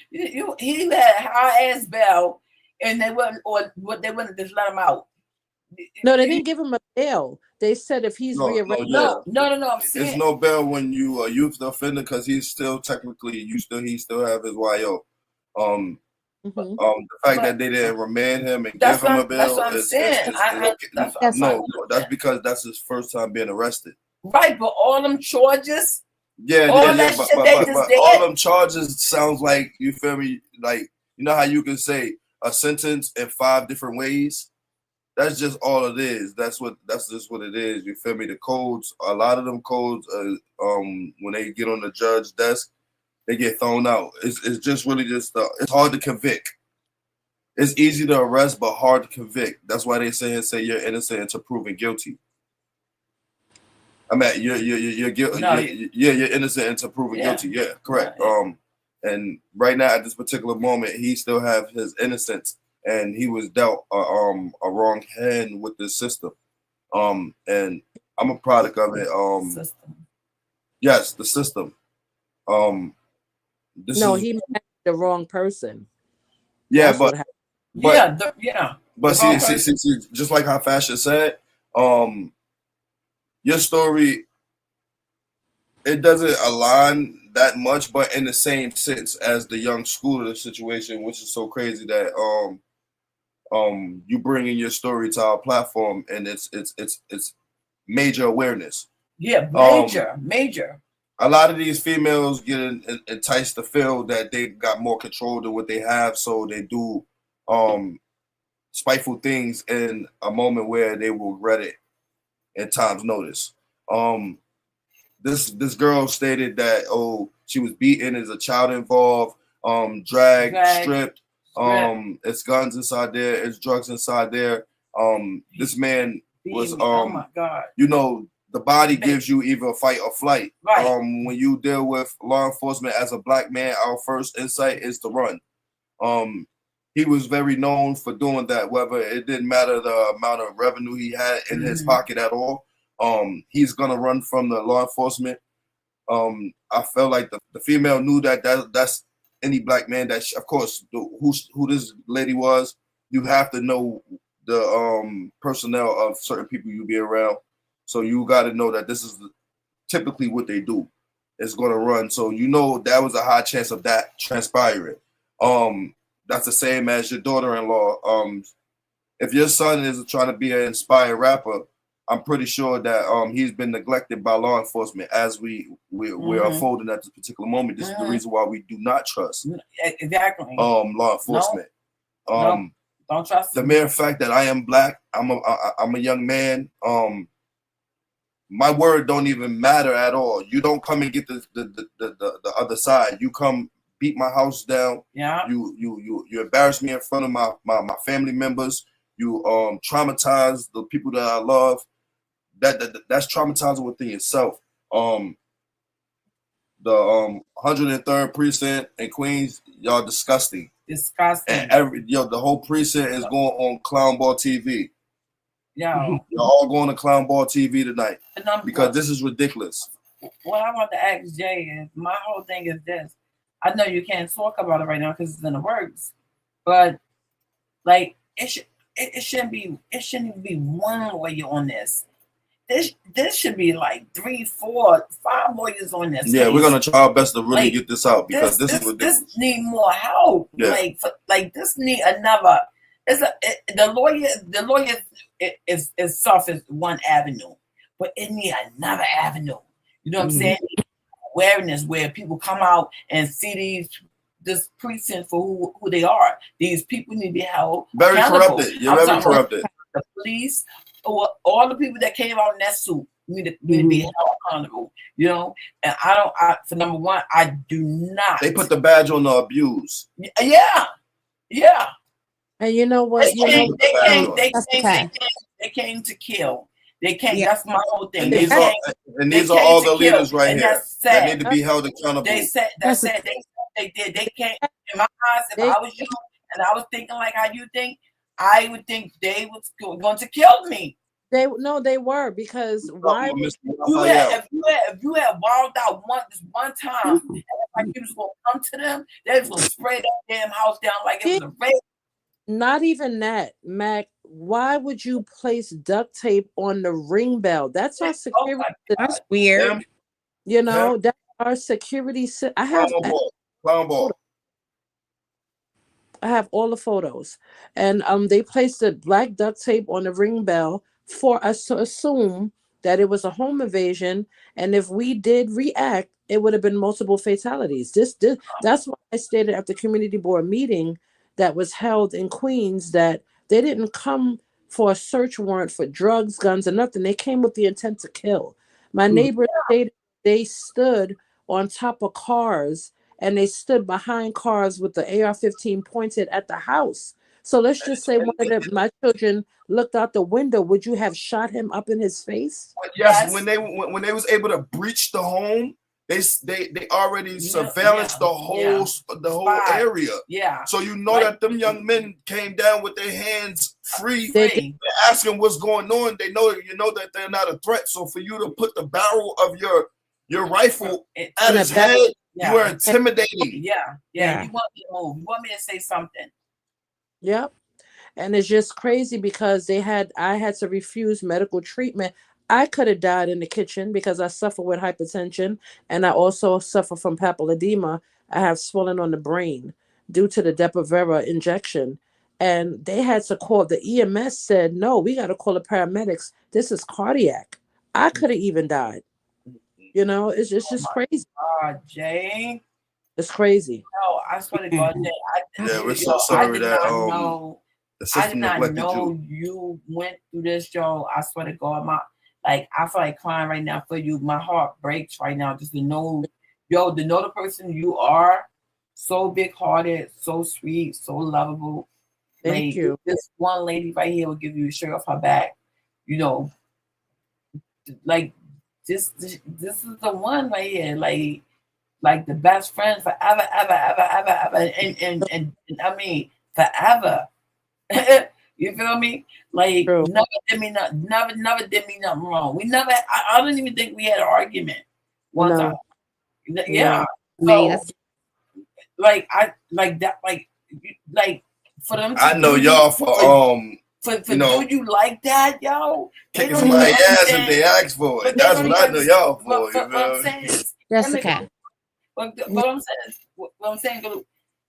He had high ass bail, and they wouldn't just let him out. No, they didn't give him a bail. They said if he's rearrested. No. I'm saying it's no bail when you a youth offender because he's still technically he still have his YO. The fact that they didn't remand him and give him a bail that's what I'm saying. That's because that's his first time being arrested. Right, but all them charges. But all them charges sounds like, you feel me? Like, you know how you can say a sentence in 5 different ways? That's just all it is. That's just what it is. You feel me? The codes, a lot of them codes, when they get on the judge desk, they get thrown out. It's just really just it's hard to convict. It's easy to arrest, but hard to convict. That's why they say you're innocent until proven guilty. I mean, you're guilty. You're innocent until proven guilty. Yeah, correct. Right. And right now at this particular moment, he still have his innocence, and he was dealt a wrong hand with this system. And I'm a product of it. System. Yes, the system. He met the wrong person. Yeah, That's but see, just like how Fashion said, your story, it doesn't align that much, but in the same sense as the young scooter situation, which is so crazy that you bring in your story to our platform, and it's major awareness. Yeah, major. A lot of these females get enticed to feel that they got more control than what they have, so they do spiteful things in a moment where they will regret it at time's notice. This girl stated that she was beaten as a child involved, dragged, stripped, It's guns inside there. It's drugs inside there. This man was oh my God. You know, the body gives you either fight or flight. Right. When you deal with law enforcement as a black man, our first insight is to run. He was very known for doing that, whether it didn't matter the amount of revenue he had in his pocket at all. He's gonna run from the law enforcement. I felt like the female knew that's any black man that of course who this lady was. You have to know the personnel of certain people you be around, so you got to know that this is typically what they do. It's going to run, so you know that was a high chance of that transpiring. That's the same as your daughter-in-law. If your son is trying to be an inspired rapper, I'm pretty sure that he's been neglected by law enforcement as we're unfolding at this particular moment. This is the reason why we do not trust law enforcement. No, don't trust the mere fact that I am black, I'm a young man. My word don't even matter at all. You don't come and get the other side. You come beat my house down. Yeah. You embarrass me in front of my family members. You traumatize the people that I love. That's traumatizing within yourself. The 103rd precinct in Queens, y'all disgusting. Disgusting. And the whole precinct is going on Clown Ball TV. Yo. You're all going to Clown Ball TV tonight because this is ridiculous. What I want to ask Jay is, my whole thing is this. I know you can't talk about it right now because it's in the works, but like it shouldn't even be one lawyer on this. This should be like 3, 4, 5 lawyers on this. Yeah, case. We're gonna try our best to really get this out because this is ridiculous. This need more help. Yeah. This need another. The lawyer is self is one avenue, but it need another avenue. You know what I'm saying? Awareness where people come out and see this precinct for who they are. These people need to be held accountable. Corrupted. You're very corrupted. The police, or all the people that came out in that suit need to be held accountable. You know, and for number one, I do not. They put the badge on the abuse. Yeah. And you know what? They came to kill. They can't. Yeah. That's my whole thing. And these are all the leaders right here that need to be held accountable. They said they did. They can't. In my eyes, if I was you and I was thinking like how you think, I would think they was going to kill me. They were, because why? If you had walled out this one time, and like you was gonna come to them, they was gonna spray that damn house down like it was a raid. Not even that, Mac. Why would you place duct tape on the ring bell? That's our security. That's weird. You know, that's our security. I have all the photos, and they placed the black duct tape on the ring bell for us to assume that it was a home invasion, and if we did react, it would have been multiple fatalities. That's why I stated at the community board meeting that was held in Queens that they didn't come for a search warrant for drugs, guns, or nothing. They came with the intent to kill. My neighbor stated they stood on top of cars and they stood behind cars with the AR-15 pointed at the house. So let's just say one of my children looked out the window. Would you have shot him up in his face? Yes. When they was able to breach the home, they already surveillance the whole area. Yeah. So you know that them young men came down with their hands free. They're asking what's going on. They know that they're not a threat. So for you to put the barrel of your rifle at his head, you are intimidating. Yeah. You want me to move? You want me to say something? Yep. And it's just crazy because I had to refuse medical treatment. I could have died in the kitchen because I suffer with hypertension, and I also suffer from papilledema. I have swelling on the brain due to the Depo-Provera injection. And they had to call, the EMS said, no, we got to call the paramedics. This is cardiac. I could have even died. You know, it's just crazy. Jay. It's crazy. No, I swear to God, Jay. We're so sorry that I did not know you went through this, Joe. I swear to God, I feel like crying right now for you. My heart breaks right now just to know, the person you are. so big hearted, so sweet, so lovable. Thank you. This one lady right here will give you a shirt off her back. You know, like this is the one right here. Like the best friend forever, ever, and I mean forever. You feel me? Like True. never did me nothing wrong. We never. I don't even think we had an argument one time. Yeah. Man, So like I like that like for them. I know y'all for you know, do you like that, yo? Kicking somebody's ass if they ask for it. That's what I know y'all for. What I'm saying is, Jessica. What I'm saying,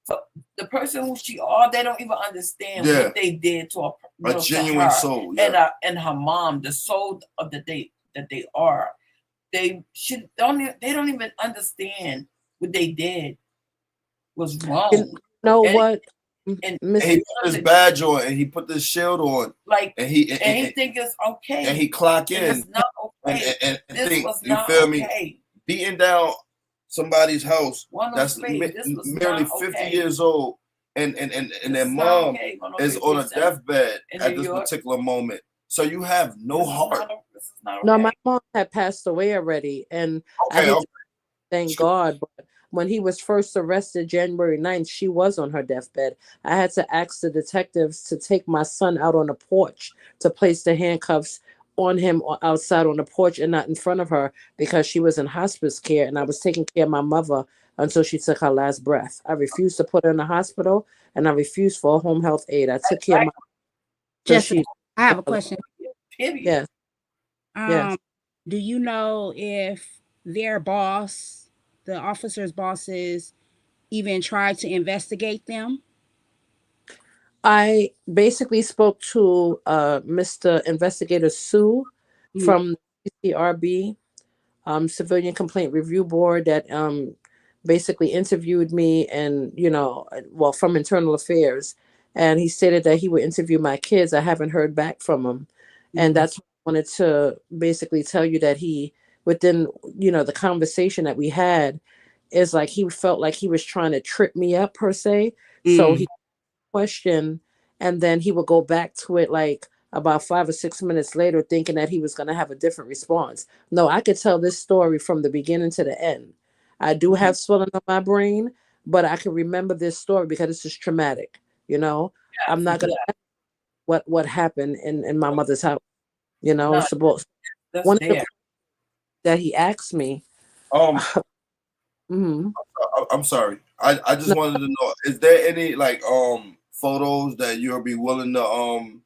so the person who she are, they don't even understand what they did to a genuine her soul, and her mom, the soul of that they are. They don't even understand what they did was wrong. You know what? And he put his badge on and he put this shield on, like, and he think it's okay, and he clock in. It's not okay. And this think, was you not feel okay. me? Beating down somebody's house that's merely 50 years old, and their mom is on a deathbed at this particular moment. So you have no heart. No, my mom had passed away already, and I hate to thank God, but when he was first arrested January 9th, she was on her deathbed. I had to ask the detectives to take my son out on the porch to place the handcuffs on him outside on the porch and not in front of her, because she was in hospice care, and I was taking care of my mother until she took her last breath. I refused to put her in the hospital, and I refused for a home health aid. I took care of my Jessica, I have a question. Yes. Yes. Do you know if their boss, the officer's bosses, even tried to investigate them? I basically spoke to Mr. Investigator Sue from the CCRB, Civilian Complaint Review Board, that basically interviewed me, and from Internal Affairs, and he stated that he would interview my kids. I haven't heard back from him, and that's what I wanted to basically tell you, that he, within the conversation that we had, is like he felt like he was trying to trip me up per se. So he question, and then he would go back to it like about 5 or 6 minutes later, thinking that he was going to have a different response. No, I could tell this story from the beginning to the end. I do have swelling on my brain, but I can remember this story because it's just traumatic. I'm not going to what happened in my mother's house. So one of the that he asked me. I'm sorry. I just wanted to know, is there any photos that you'll be willing to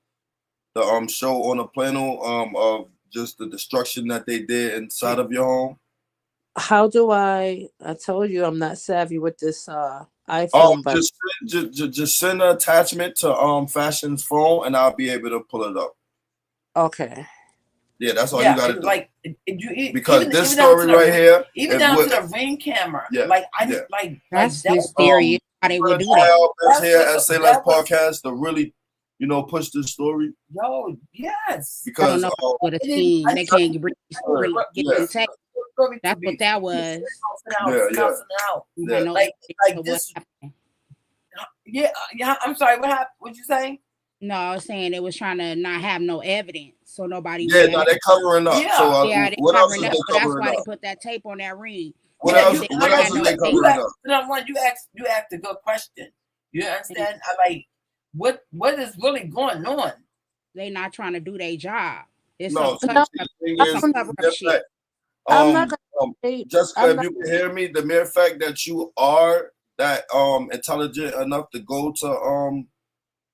show on a panel of just the destruction that they did inside of your home? How do I told you I'm not savvy with this iPhone, but just send an attachment to Fashion's phone and I'll be able to pull it up. Okay. Yeah, that's all you gotta do. Because this even story right here, even down to the Ring camera, that's mysterious. How they would do that? Here at Sayles Podcast to really, push this story. Yo, yes. Because what a team, they can't get in. That's what that was. Yeah. I'm sorry. What happened? What'd you say? No, I was saying they was trying to not have no evidence, so nobody. Yeah, no, they're covering up. Yeah, so, they're covering up. So that's why they put that tape on that ring. What else is they covering up? You asked a good question. You understand? What is really going on? They not trying to do their job. It's some cover up shit. Jessica, if you can hear me, the mere fact that you are that intelligent enough to go to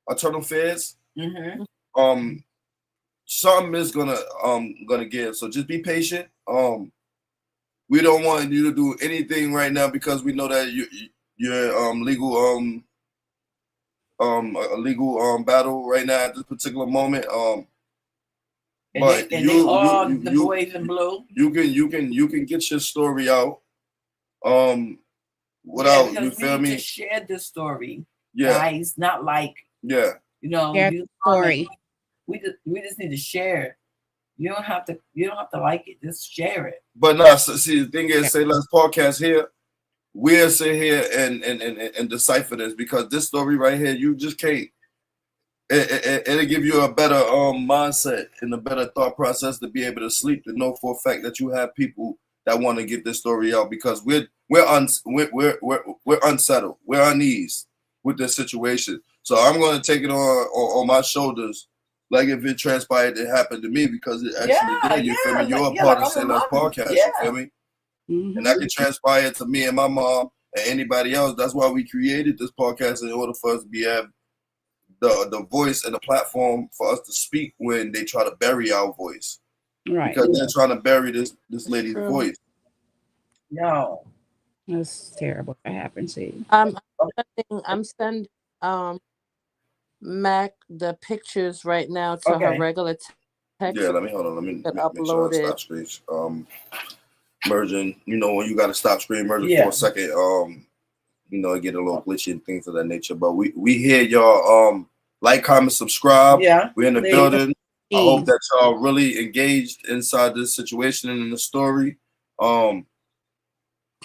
Internal Affairs, something is gonna give. So just be patient. We don't want you to do anything right now because we know that you're legal a legal battle right now at this particular moment. But the boys in blue. You can get your story out. Without you feel me? To share this story, guys. Not your story. We just need to share it. You don't have to like it. Just share it. But no, see the thing is, Sayles Podcast here. we'll sit here and decipher this, because this story right here, you just can't. It'll give you a better mindset and a better thought process to be able to sleep, to know for a fact that you have people that want to get this story out, because we're unsettled, we're uneasy with this situation. So I'm going to take it on my shoulders, like if it transpired it happened to me, because it actually did. You feel me? You're a part of Sayles podcast. You feel me? Mm-hmm. And that can transpire to me and my mom and anybody else. That's why we created this podcast, in order for us to be able the voice and the platform for us to speak when they try to bury our voice. Right. Because they're trying to bury this lady's voice. No. That's terrible. That happened to you. I'm sending Mac the pictures right now to her regular text. Yeah, let me hold on. Let me make upload sure I stop screen merging. You know, when you got to stop screen merging for a second, you know, it get a little glitchy and things of that nature. But we hear y'all like, comment, subscribe. Yeah, we're in the building. I hope that y'all really engaged inside this situation and in the story.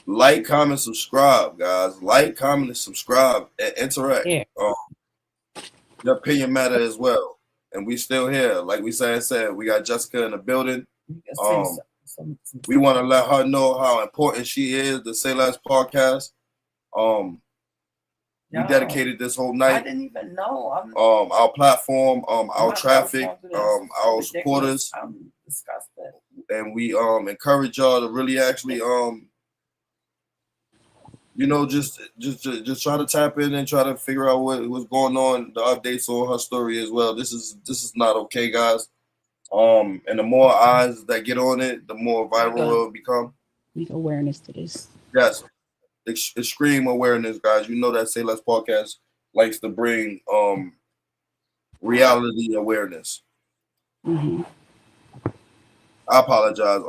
Like, comment, subscribe, guys. Like, comment, and subscribe, and interact. Yeah. Your opinion matter as well. And we still here. Like we said, we got Jessica in the building. We want to let her know how important she is to Sayles podcast. We dedicated this whole night. I didn't even know. Our platform, our traffic, our supporters. I'm disgusted. And we encourage y'all to really actually you know, just try to tap in and try to figure out what's going on, the updates on her story as well. This is not okay, guys. And the more eyes that get on it, the more viral it will become. Make awareness to this. Yes. Extreme awareness, guys. You know that Sayles podcast likes to bring reality awareness. Mm-hmm. I apologize,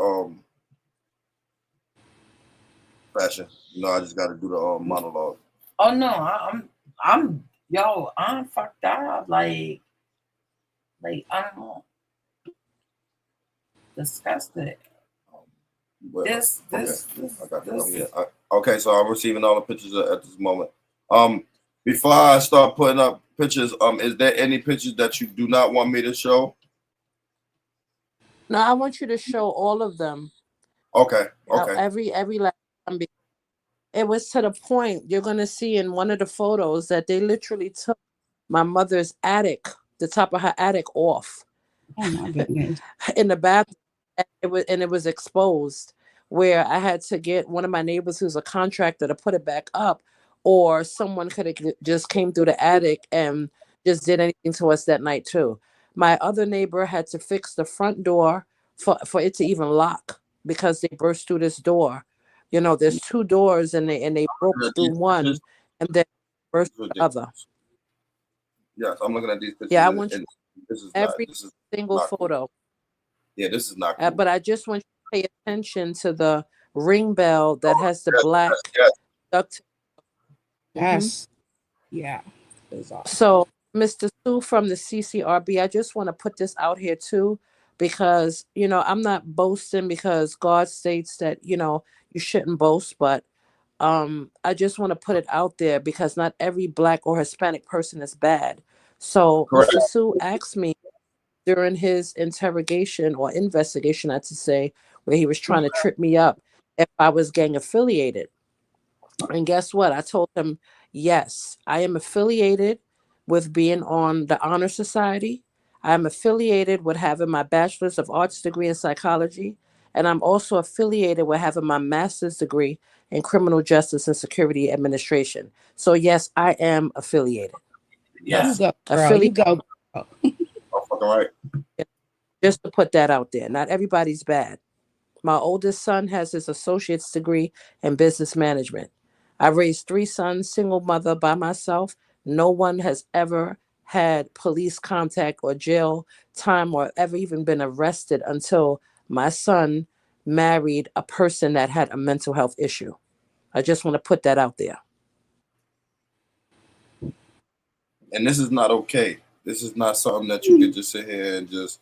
Fashion. You know, I just got to do the monologue. Oh no, I'm fucked up. Like I don't know, disgusted. Well, This. Okay, so I'm receiving all the pictures at this moment. Before I start putting up pictures, is there any pictures that you do not want me to show? No, I want you to show all of them. Okay. Every last time. It was to the point you're gonna see in one of the photos that they literally took my mother's attic, the top of her attic, off. Oh my goodness. In the bathroom, it was exposed, where I had to get one of my neighbors who's a contractor to put it back up, or someone could have just came through the attic and just did anything to us that night too. My other neighbor had to fix the front door for it to even lock, because they burst through this door. You know, there's two doors and they broke through one and then burst through the other. Yes, I'm looking at these pictures. Yeah, I want you this is every this is single photo. Cool. Yeah, this is not cool. But I just want you to pay attention to the ring bell that has the black duct. Yes. Yeah. So, Mr. Sue from the CCRB, I just want to put this out here too, because, you know, I'm not boasting, because God states that, you know, you shouldn't boast, but I just want to put it out there, because not every Black or Hispanic person is bad. So Mr. Sue asked me during his interrogation or investigation, I have to say, where he was trying to trip me up, if I was gang affiliated. And guess what? I told him, yes, I am affiliated with being on the Honor Society. I'm affiliated with having my Bachelor's of Arts degree in psychology. And I'm also affiliated with having my master's degree in criminal justice and security administration. So yes, I am affiliated. Yes. You go, girl. You go. Oh, fucking right. Just to put that out there. Not everybody's bad. My oldest son has his associate's degree in business management. I raised 3 sons, single mother by myself. No one has ever had police contact or jail time or ever even been arrested until my son married a person that had a mental health issue. I just want to put that out there. And this is not okay. This is not something that you could just sit here and just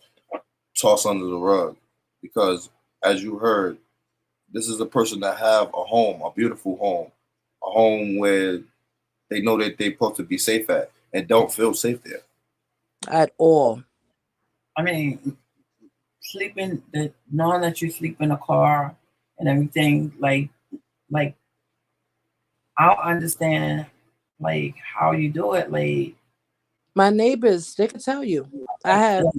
toss under the rug. Because as you heard, this is a person that have a home, a beautiful home, home where they know that they're supposed to be safe at and don't feel safe there at all. I mean, knowing that you sleep in a car and everything, like I don't understand, like how you do it, like. My neighbors, they could tell you. I will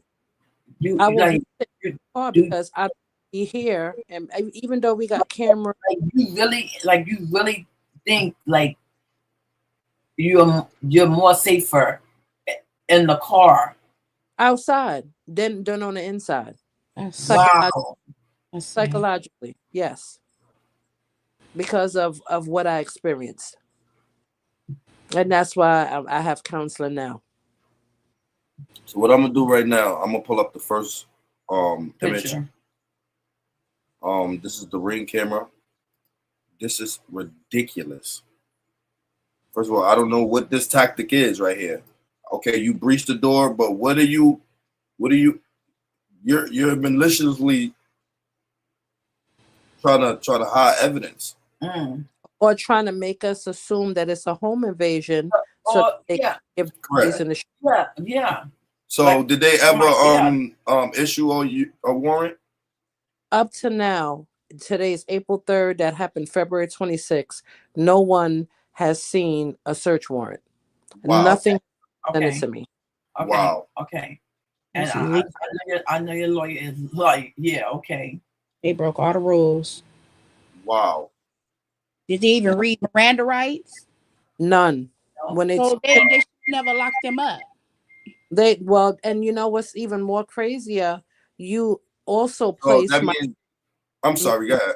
Like, be sitting in the car because I be here, and even though we got camera, you really think like you're more safer in the car outside than on the inside. Wow. Psychologically, yes, because of what I experienced, and that's why I have counseling now. So what I'm gonna do right now, I'm gonna pull up the first image. Picture. This is the Ring camera. This is ridiculous. First of all, I don't know what this tactic is right here. Okay, you breached the door, but you're maliciously trying to hide evidence. Or trying to make us assume that it's a home invasion, so they can give reason to shoot. Yeah. So did they ever issue a warrant? Up to now, today's April 3rd, that happened February 26th, no one has seen a search warrant. Wow. Nothing sent it to me. Okay. Wow. Okay. And I know your lawyer is like, yeah, okay. They broke all the rules. Wow. Did they even read Miranda rights? None. When they should never lock them up. And you know what's even more crazier? You also placed I'm sorry, go ahead.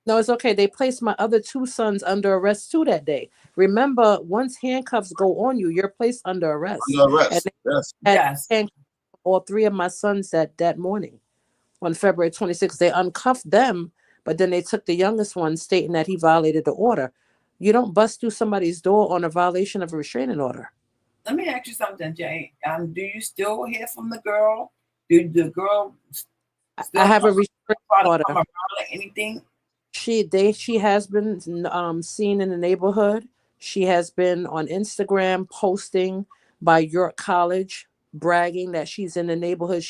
No, it's okay. They placed my other two sons under arrest too that day. Remember, once handcuffs go on you, you're placed under arrest. Under arrest. Yes. All three of my sons that morning on February 26th. They uncuffed them, but then they took the youngest one, stating that he violated the order. You don't bust through somebody's door on a violation of a restraining order. Let me ask you something, Jay. Do you still hear from the girl? Do the girl? I have a restraining order. Anything? She has been seen in the neighborhood. She has been on Instagram posting by York College, bragging that she's in the neighborhood.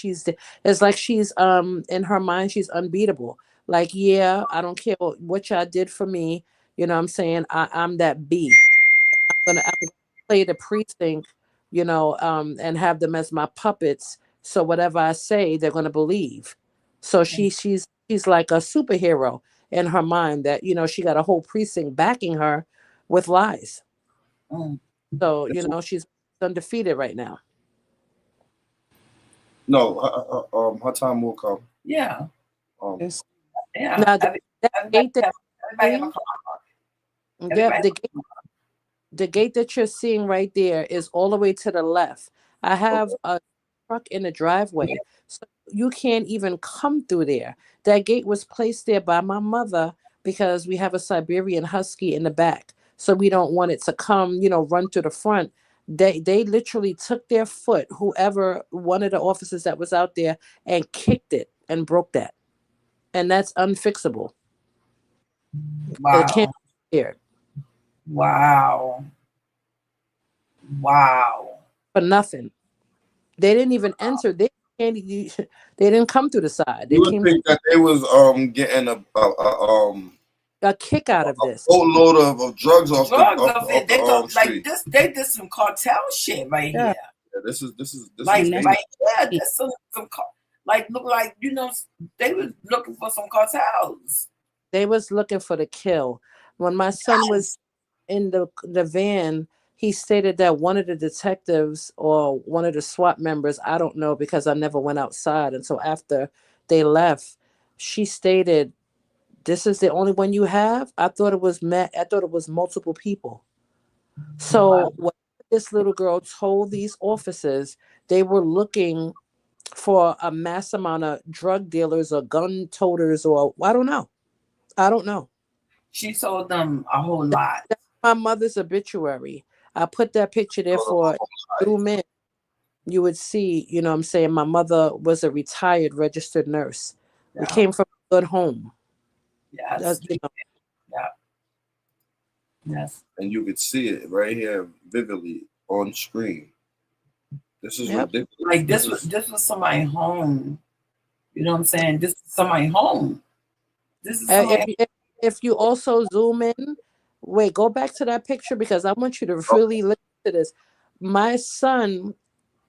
It's like she's in her mind she's unbeatable. Like, yeah, I don't care what y'all did for me. You know what I'm saying? I'm that B. I'm gonna play the precinct, and have them as my puppets. So whatever I say, they're gonna believe. So she's like a superhero in her mind that, she got a whole precinct backing her with lies. So, she's undefeated right now. No, her time will come. Yeah. Yeah. Now, the gate that you're seeing right there is all the way to the left. I have a truck in the driveway, so you can't even come through there. That gate was placed there by my mother because we have a Siberian Husky in the back, so we don't want it to come, run to the front. They literally took their foot, whoever, one of the officers that was out there, and kicked it and broke that, and that's unfixable. Wow. It can't be here. Wow. For nothing. They didn't even enter. They didn't come through the side. They came think that they was getting a kick out of this. A whole load of drugs off the street. This. They did some cartel shit right here. Yeah, this is like this some like look like they was looking for some cartels. They was looking for the kill. When my son was in the van, he stated that one of the detectives or one of the SWAT members, I don't know because I never went outside until after they left, she stated, "This is the only one you have?" I thought it was multiple people. So what this little girl told these officers, they were looking for a mass amount of drug dealers or gun toters, or I don't know. She sold them a whole lot. That's my mother's obituary. I put that picture there for zoom in. You would see, what I'm saying, my mother was a retired registered nurse. Yeah. We came from a good home. Yes. Yeah. Yes. And you could see it right here vividly on screen. This is ridiculous. Like this was somebody home. You know what I'm saying? This is somebody home. This is somebody. If you also zoom in, wait, go back to that picture because I want you to really listen to this. My son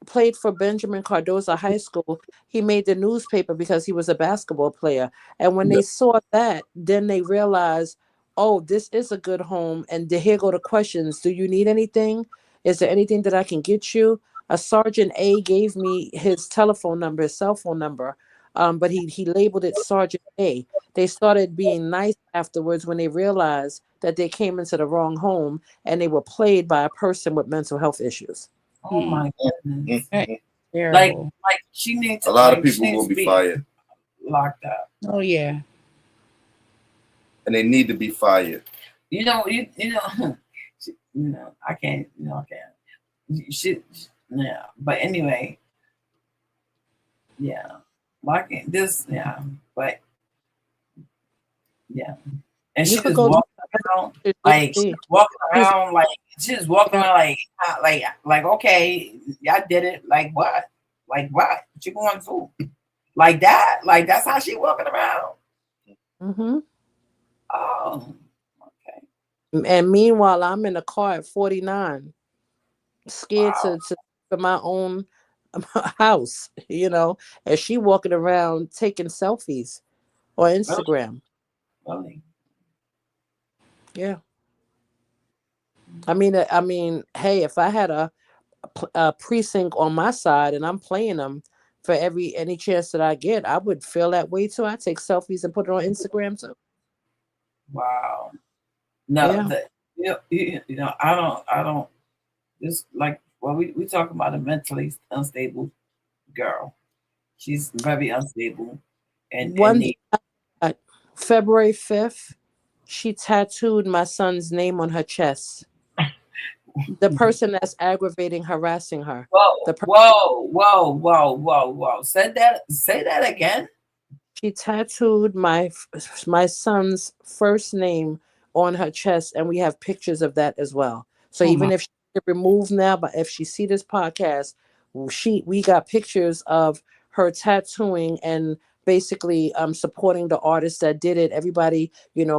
played for Benjamin Cardozo High School. He made the newspaper because he was a basketball player. And when they saw that, then they realized, oh, this is a good home. And here go the questions. Do you need anything? Is there anything that I can get you? A Sergeant A gave me his telephone number, his cell phone number, but he labeled it Sergeant A. They started being nice afterwards when they realized that they came into the wrong home and they were played by a person with mental health issues. Oh my goodness! Terrible. Like she needs. A lot of people will be fired, locked up. Oh yeah. And they need to be fired. You know, I can't. I can't. Yeah. But anyway, yeah. Like this, yeah. But yeah. And she just walking around like she's walking around like okay, I did it. Like what? Like what? What you going to? Like that? Like that's how she walking around? Mm-hmm. Oh, okay. And meanwhile, I'm in a car at 49, scared to my own house, and she walking around taking selfies on Instagram. Really? Yeah. I mean, hey, if I had a precinct on my side and I'm playing them for any chance that I get, I would feel that way too. I take selfies and put it on Instagram too. Wow. No, I don't. This we talk about a mentally unstable girl. She's very unstable, and February 5th, she tattooed my son's name on her chest. The person that's aggravating, harassing her. Whoa. Say that again. She tattooed my son's first name on her chest, and we have pictures of that as well. So even if she's removed now, but if she see this podcast, we got pictures of her tattooing and basically supporting the artist that did it. Everybody,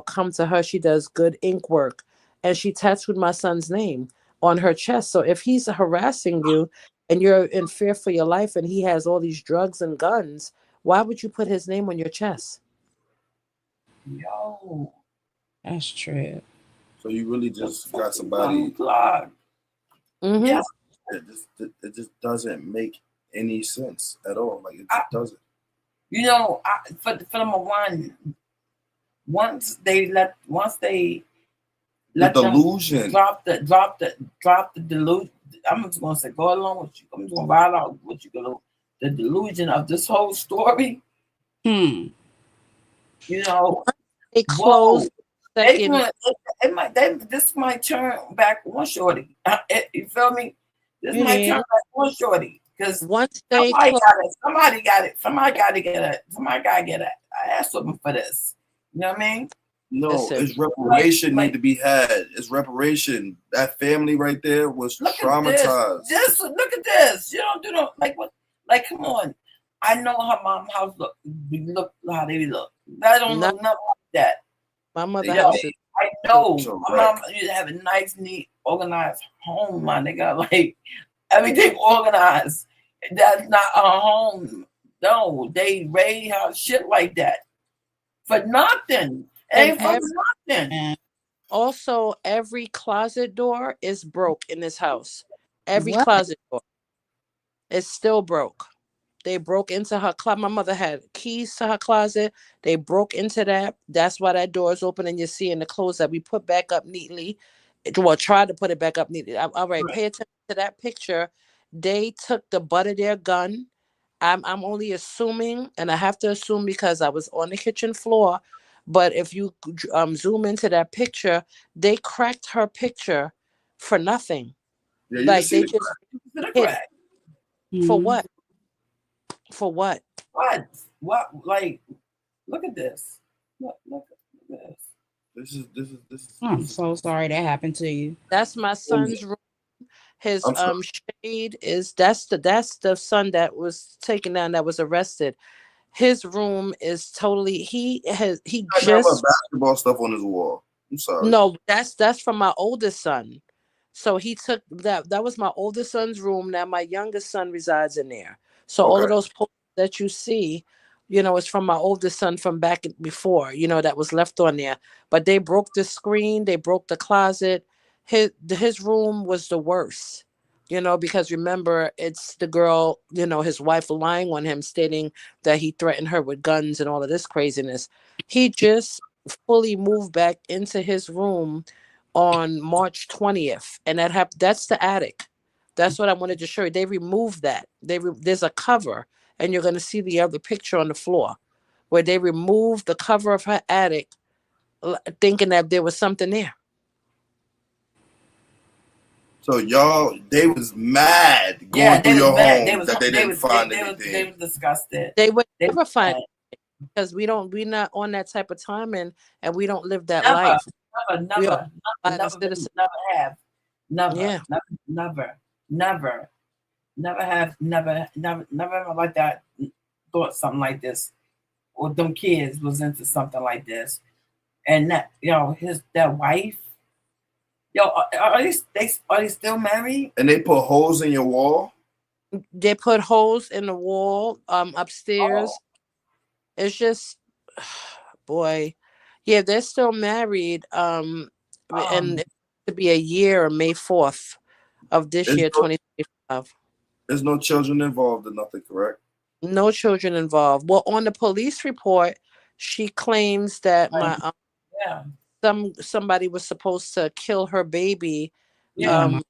come to her. She does good ink work, and she tattooed my son's name on her chest. So if he's harassing you and you're in fear for your life and he has all these drugs and guns, why would you put his name on your chest? Yo, that's true. So you really just got somebody. Mm-hmm. Yes. It just doesn't make any sense at all. Like it just doesn't. For number one, once they let the delusion. Drop the delusion. I'm just gonna say, go along with you. I'm just gonna ride out with you. The delusion of this whole story. They closed. This might turn back one shorty. You feel me? This might turn back one shorty because once they somebody got it. Somebody got to get an ass whooping for this. You know what I mean? No, it's reparation need to be had. It's reparation. That family right there was traumatized. Just look at this. You don't do no like what? Like, come on. I know how mom's house look how they look. I don't know nothing like that. My mother's house is. I know. My mom used to have a nice, neat, organized home, man. They got like everything organized. That's not a home. No, they raise how shit like that for nothing. Ain't for nothing. Also, every closet door is broke in this house. Every closet door is still broke. They broke into her closet. My mother had keys to her closet. They broke into that. That's why that door is open, and you're seeing the clothes that we put back up neatly. Well, tried to put it back up neatly. All right, pay attention to that picture. They took the butt of their gun. I'm only assuming, and I have to assume because I was on the kitchen floor. But if you zoom into that picture, they cracked her picture for nothing. Yeah, like they just hit for what? For what? What? Like, look at this. Look at this. This is. I'm so sorry that happened to you. That's my son's room. His I'm sorry. shade is that's the son that was taken down, that was arrested. His room is totally he I got my just basketball stuff on his wall. I'm sorry. no, that's from my oldest son. So he took that was my oldest son's room. Now my youngest son resides in there. So all Okay. of those posters that you see, you know, it's from my oldest son from back before, you know, that was left on there. But they broke the screen, they broke the closet. His room was the worst, you know, because remember, it's the girl, you know, his wife lying on him, stating that he threatened her with guns and all of this craziness. He just fully moved back into his room on March 20th, and that's the attic. That's what I wanted to show you. They removed that. There's a cover, and you're going to see the other picture on the floor where they removed the cover of her attic, thinking that there was something there. So they was mad going through your home that they didn't find anything. They was disgusted. They would They never was find mad. it because we're not on that type of time, and we don't live that Never, life. We are never citizens. have, Yeah. never have, never like that. Thought something like this, or them kids was into something like this, and that that wife, are they still married? And they put holes in your wall. They put holes in the wall upstairs. Oh. It's just, boy, yeah, they're still married. And it's to be a year, May 4th of this year, 2025. There's no children involved or nothing, correct? No children involved. Well, on the police report, she claims that somebody was supposed to kill her baby. Yeah.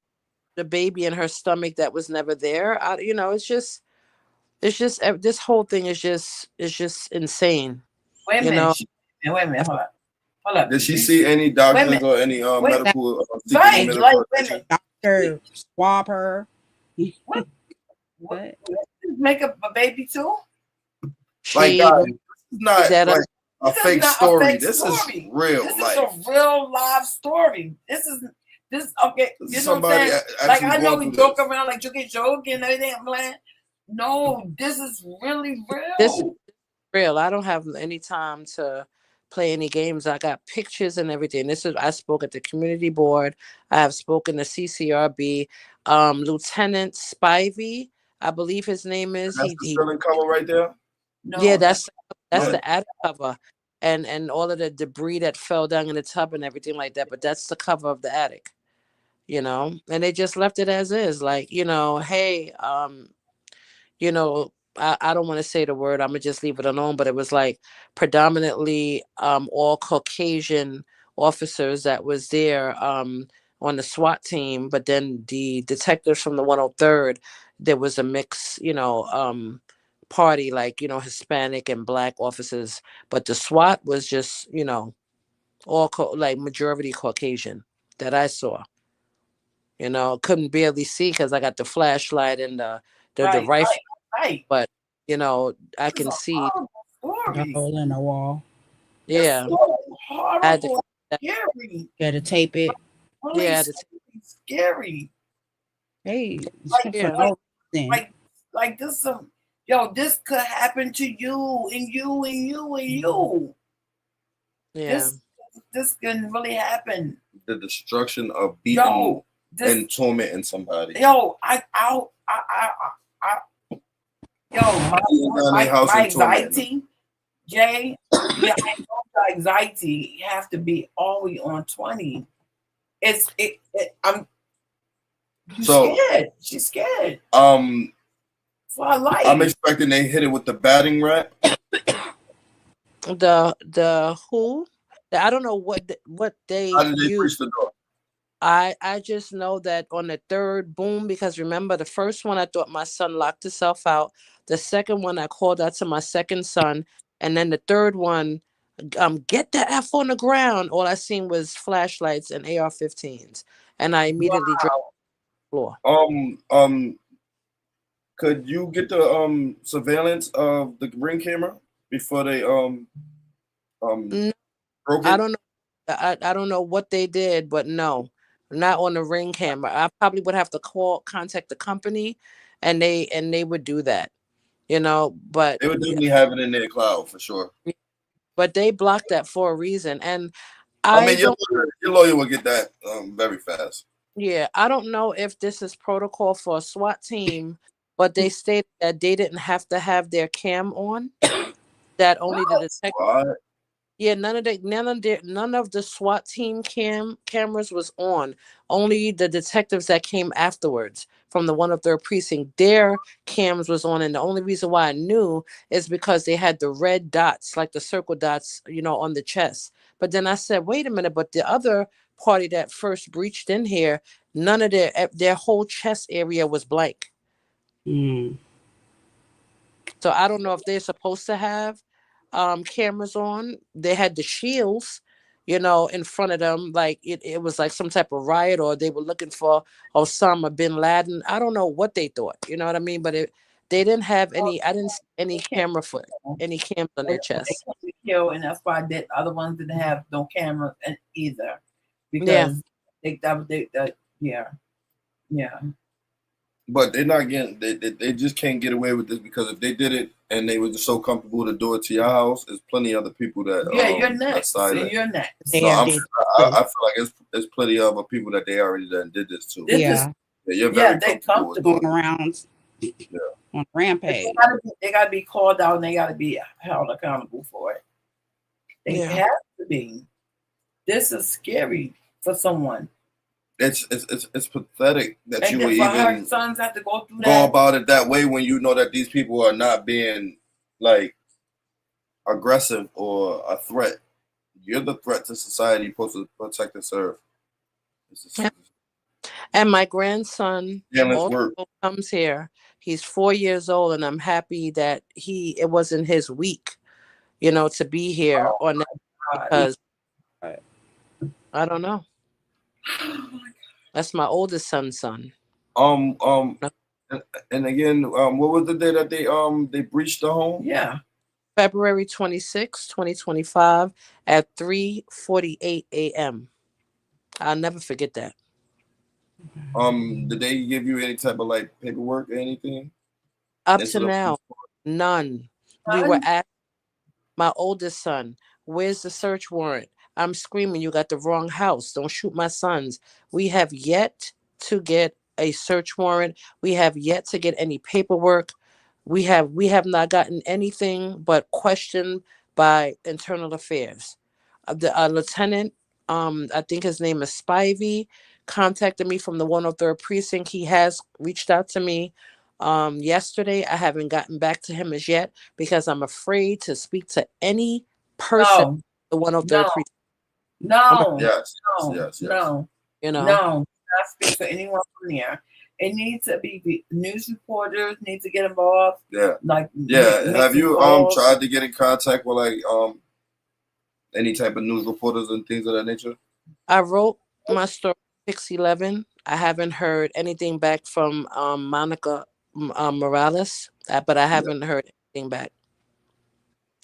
The baby in her stomach that was never there. It's just this whole thing is just insane. Wait a minute. Wait a minute. Hold up. Did she see any doctors or any medical? Right. Like, doctor swab her. What? Make up a baby too? Like, God, this is not like a fake story. This is real. This is a real live story. This okay. You know what I'm saying? Like, I know we joke around like joke and everything. I'm like, no, this is really real. This is real. I don't have any time to play any games. I got pictures and everything. I spoke at the community board. I have spoken to CCRB. Lieutenant Spivey, I believe his name is. That's the ceiling cover right there. No, yeah, that's the attic cover, and all of the debris that fell down in the tub and everything like that. But that's the cover of the attic, and they just left it as is. Like, hey, I don't want to say the word. I'm gonna just leave it alone. But it was like predominantly all Caucasian officers that was there on the SWAT team. But then the detectives from the 103rd, there was a mix, party, like, Hispanic and Black officers. But the SWAT was just, all like majority Caucasian that I saw. Couldn't barely see because I got the flashlight and the rifle. Right. But I can see a hole in the wall. Yeah. So horrible. Scary. Got to tape it. Yeah, scary. Hey, like this. This could happen to you and you and you and you. Yeah. This can really happen. The destruction of beating and tormenting somebody. My anxiety, Jay. Yeah, I know the anxiety. You have to be always on 20. Scared. She's scared. For her life. I'm expecting they hit it with the batting rat. The who? I don't know what they How did they use. preach the door? I just know that on the third boom, because remember the first one I thought my son locked himself out. The second one I called out to my second son, and then the third one, get the F on the ground. All I seen was flashlights and AR-15s, and I immediately dropped the floor. Could you get the surveillance of the ring camera before they broke it? I don't know. I don't know what they did, but no, not on the Ring camera. I probably would have to contact the company, and they would do that, But They would definitely have it in their cloud for sure. they blocked that for a reason, and I I mean, don't. your lawyer will get that very fast. Yeah, I don't know if this is protocol for a SWAT team, but they stated that they didn't have to have their cam on. That only the detective. What? Yeah, none of the SWAT team cameras was on. Only the detectives that came afterwards from the 103rd precinct, their cams was on, and the only reason why I knew is because they had the red dots, like the circle dots, on the chest. But then I said, wait a minute, but the other party that first breached in here, none of their whole chest area was blank. Mm. So I don't know if they're supposed to have cameras on. They had the shields, in front of them, like it was like some type of riot, or they were looking for Osama bin Laden. I don't know what they thought, you know what I mean? But they didn't have any. I didn't see any camera foot, any cams on their They chest. can't be killed, and that's why the other ones didn't have no cameras and either, Yeah, because yeah, yeah. But they're not getting. They just can't get away with this, because if they did it and they were just so comfortable to do it to your house, there's plenty other people that Yeah, you're that's next. silent. You're next. they So have. I feel like there's plenty of other people that they already did this to. This Yeah. Yeah, you're Yeah, very they comfortable with comfortable. Going around on rampage. They gotta be called out, and they gotta be held accountable for it. They Yeah. have to be. This is scary for someone. It's pathetic that And you then would for her even sons have to go through go that. about it that way when you know that these people are not being like aggressive or a threat. You're the threat to society. You're supposed to protect and serve. Yeah. And my grandson Let's also work. comes here. He's 4 years old, and I'm happy that it wasn't his week, to be here on that, because I don't know. That's my oldest son's son. And again, what was the day that they breached the home? Yeah. February 26, 2025 at 3:48 a.m. I'll never forget that. Did they give you any type of like paperwork or anything? Up to now, none. We were asked, my oldest son, where's the search warrant? I'm screaming, you got the wrong house. Don't shoot my sons. We have yet to get a search warrant. We have yet to get any paperwork. We have not gotten anything but questioned by internal affairs. The lieutenant, I think his name is Spivey, contacted me from the 103rd precinct. He has reached out to me yesterday. I haven't gotten back to him as yet, because I'm afraid to speak to any person. The 103rd precinct. No. Yes. No. Not speak to anyone from there. It needs to be news reporters need to get involved. Yeah. Have you tried to get in contact with like any type of news reporters and things of that nature? I wrote my story 6/11. I haven't heard anything back from Monica Morales, but I haven't heard anything back.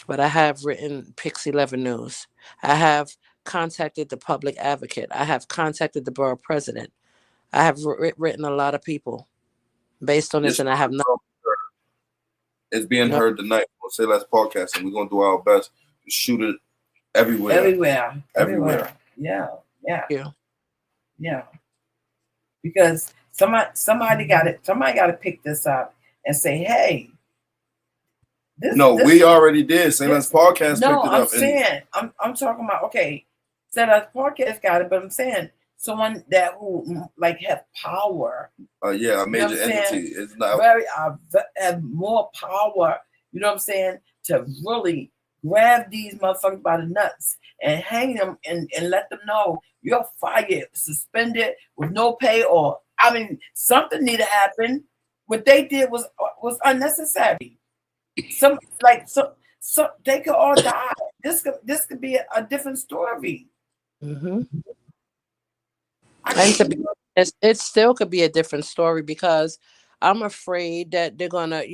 But I have written Pix 11 News. I have contacted the public advocate. I have contacted the borough president. I have written a lot of people based on this, and I have not. It's being heard tonight on Sayles podcast, and we're gonna do our best to shoot it everywhere. Yeah. Because somebody got to pick this up and say, hey. We already did. Sayles podcast picked it up. I'm saying, I'm talking about, okay, Sayles podcast got it, but I'm saying someone who like have power. A major entity. It's not have more power, you know what I'm saying, to really grab these motherfuckers by the nuts and hang them and let them know you're fired, suspended with no pay, or something need to happen. What they did was unnecessary. So they could all die. This could be a different story. Mm-hmm. It still could be a different story, because I'm afraid that they're gonna,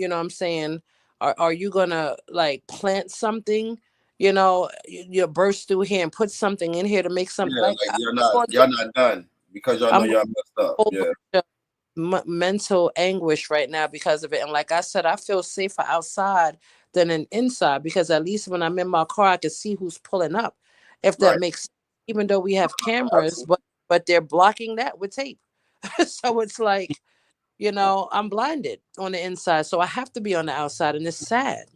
are you gonna like plant something you burst through here and put something in here to make something Yeah, like like y'all not done because y'all know I'm y'all messed up. whole Yeah, bunch of mental anguish right now because of it. And like I said, I feel safer outside than inside because at least when I'm in my car, I can see who's pulling up. If that right. makes sense. Even though we have cameras, Absolutely. but they're blocking that with tape. So it's like, I'm blinded on the inside. So I have to be on the outside, and it's sad.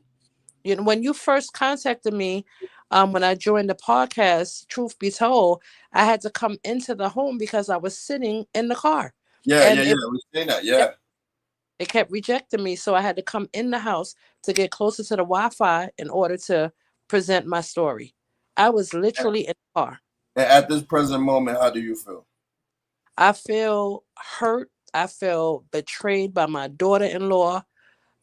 When you first contacted me, when I joined the podcast, truth be told, I had to come into the home because I was sitting in the car. Yeah, And yeah, yeah. We seen that. Yeah. it kept rejecting me. So I had to come in the house to get closer to the Wi-Fi in order to present my story. I was literally in the car. And at this present moment, how do you feel? I feel hurt. I feel betrayed by my daughter-in-law.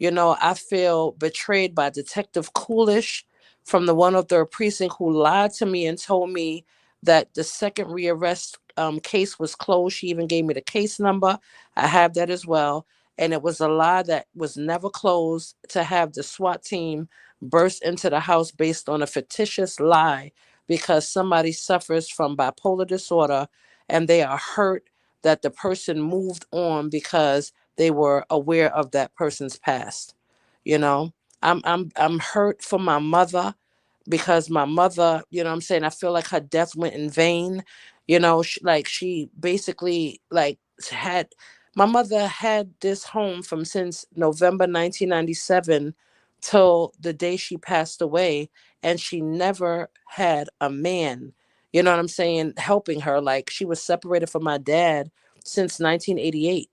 I feel betrayed by Detective Coolish from the 103rd precinct who lied to me and told me that the second rearrest case was closed. She even gave me the case number. I have that as well. And it was a lie that was never closed to have the SWAT team burst into the house based on a fictitious lie because somebody suffers from bipolar disorder and they are hurt that the person moved on because they were aware of that person's past. You know, I'm hurt for my mother because my mother, I'm saying, I feel like her death went in vain. She basically like had my mother had this home from since November 1997 till the day she passed away, and she never had a man, you know what I'm saying, helping her. Like, she was separated from my dad since 1988.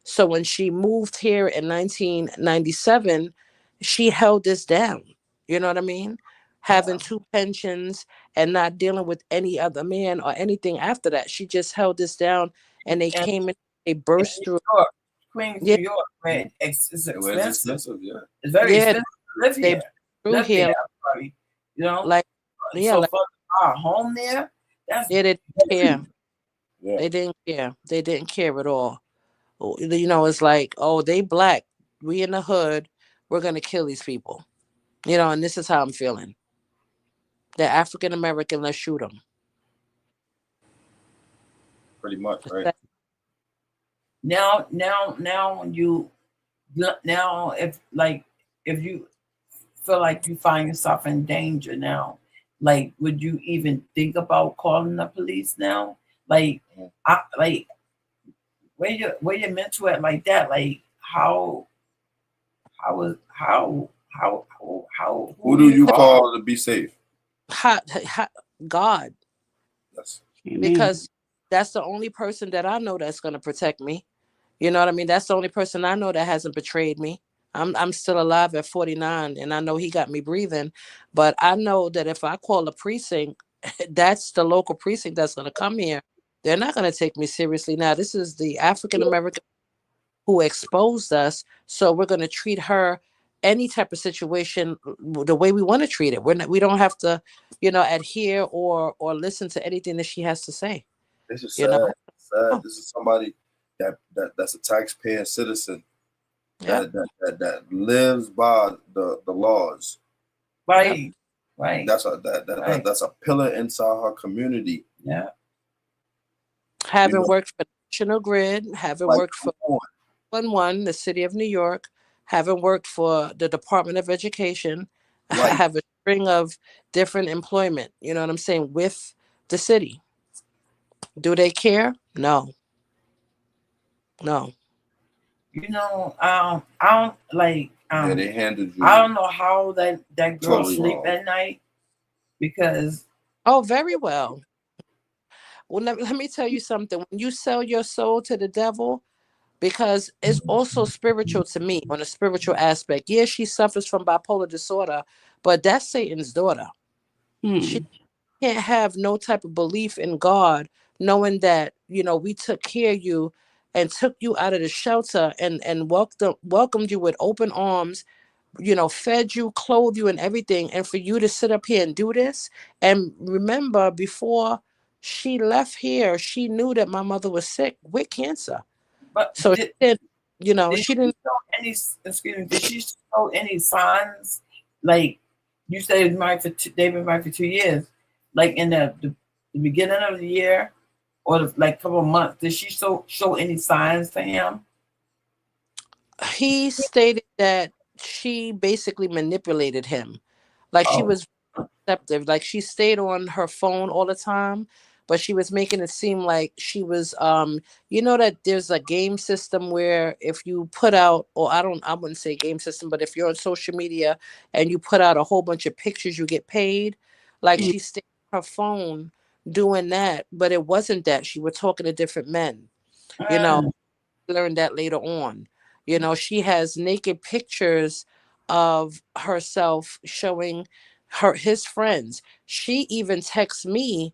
So when she moved here in 1997, she held this down. You know what I mean? Having two pensions and not dealing with any other man or anything after that. She just held this down, and they And came in, they in burst New through. York, Queens, Yeah, New York, man, it's It was expensive. expensive. Yeah. It's very yeah, expensive to live they here. burst through Live here there, I'm sorry. like, yeah, So like, for our home there, that's yeah, they didn't care. Yeah. They didn't care. They didn't care at all. It's like, oh, they black. We in the hood. We're gonna kill these people. And this is how I'm feeling. They're African American. Let's shoot them. Pretty much, right? now when you now if you feel like you find yourself in danger now, like would you even think about calling the police now? Like where your mental at like that? Like how Who do you call? call to be safe? God, That's Amen. because that's the only person that I know that's gonna protect me. You know what I mean? That's the only person I know that hasn't betrayed me. I'm still alive at 49, and I know he got me breathing. But I know that if I call a precinct, that's the local precinct that's going to come here. They're not going to take me seriously. Now, this is the African American who exposed us, so we're going to treat her any type of situation the way we want to treat it. We don't have to, adhere or listen to anything that she has to say. this is You sad. know? Sad. Oh, This is somebody that's a taxpaying citizen yeah. that lives by the laws. Right, right, That's that's a pillar inside her community. yeah. Having worked for National Grid, having Like, worked for come on. 1, the city of New York, having worked for the Department of Education, I Like, have a string of different employment, you know what I'm saying, with the city. Do they care? No. No. I don't like yeah, they handled you I don't know how that girl totally sleep wrong. at night because Oh, very well. Well, let me tell you something. When you sell your soul to the devil, because it's also spiritual to me on a spiritual aspect. Yeah, she suffers from bipolar disorder, but that's Satan's daughter. She can't have no type of belief in God, knowing that, we took care of you and took you out of the shelter and welcomed you with open arms, fed you, clothed you, and everything. And for you to sit up here and do this. And remember, before she left here, she knew that my mother was sick with cancer. but So she didn't, did she didn't. show any excuse me, did she show any signs like You say they've been married for 2 years. Like in the beginning of the year or like couple of months, did she show any signs to him? He stated that she basically manipulated him. Like she Oh, was receptive. Like she stayed on her phone all the time, but she was making it seem like she was you know that there's a game system where if you put out, or I wouldn't say game system, but if you're on social media and you put out a whole bunch of pictures, you get paid. Like she stayed on her phone doing that, but it wasn't that. She was talking to different men. You know, mm, learned that later on. You know, she has naked pictures of herself showing his friends. She even texts me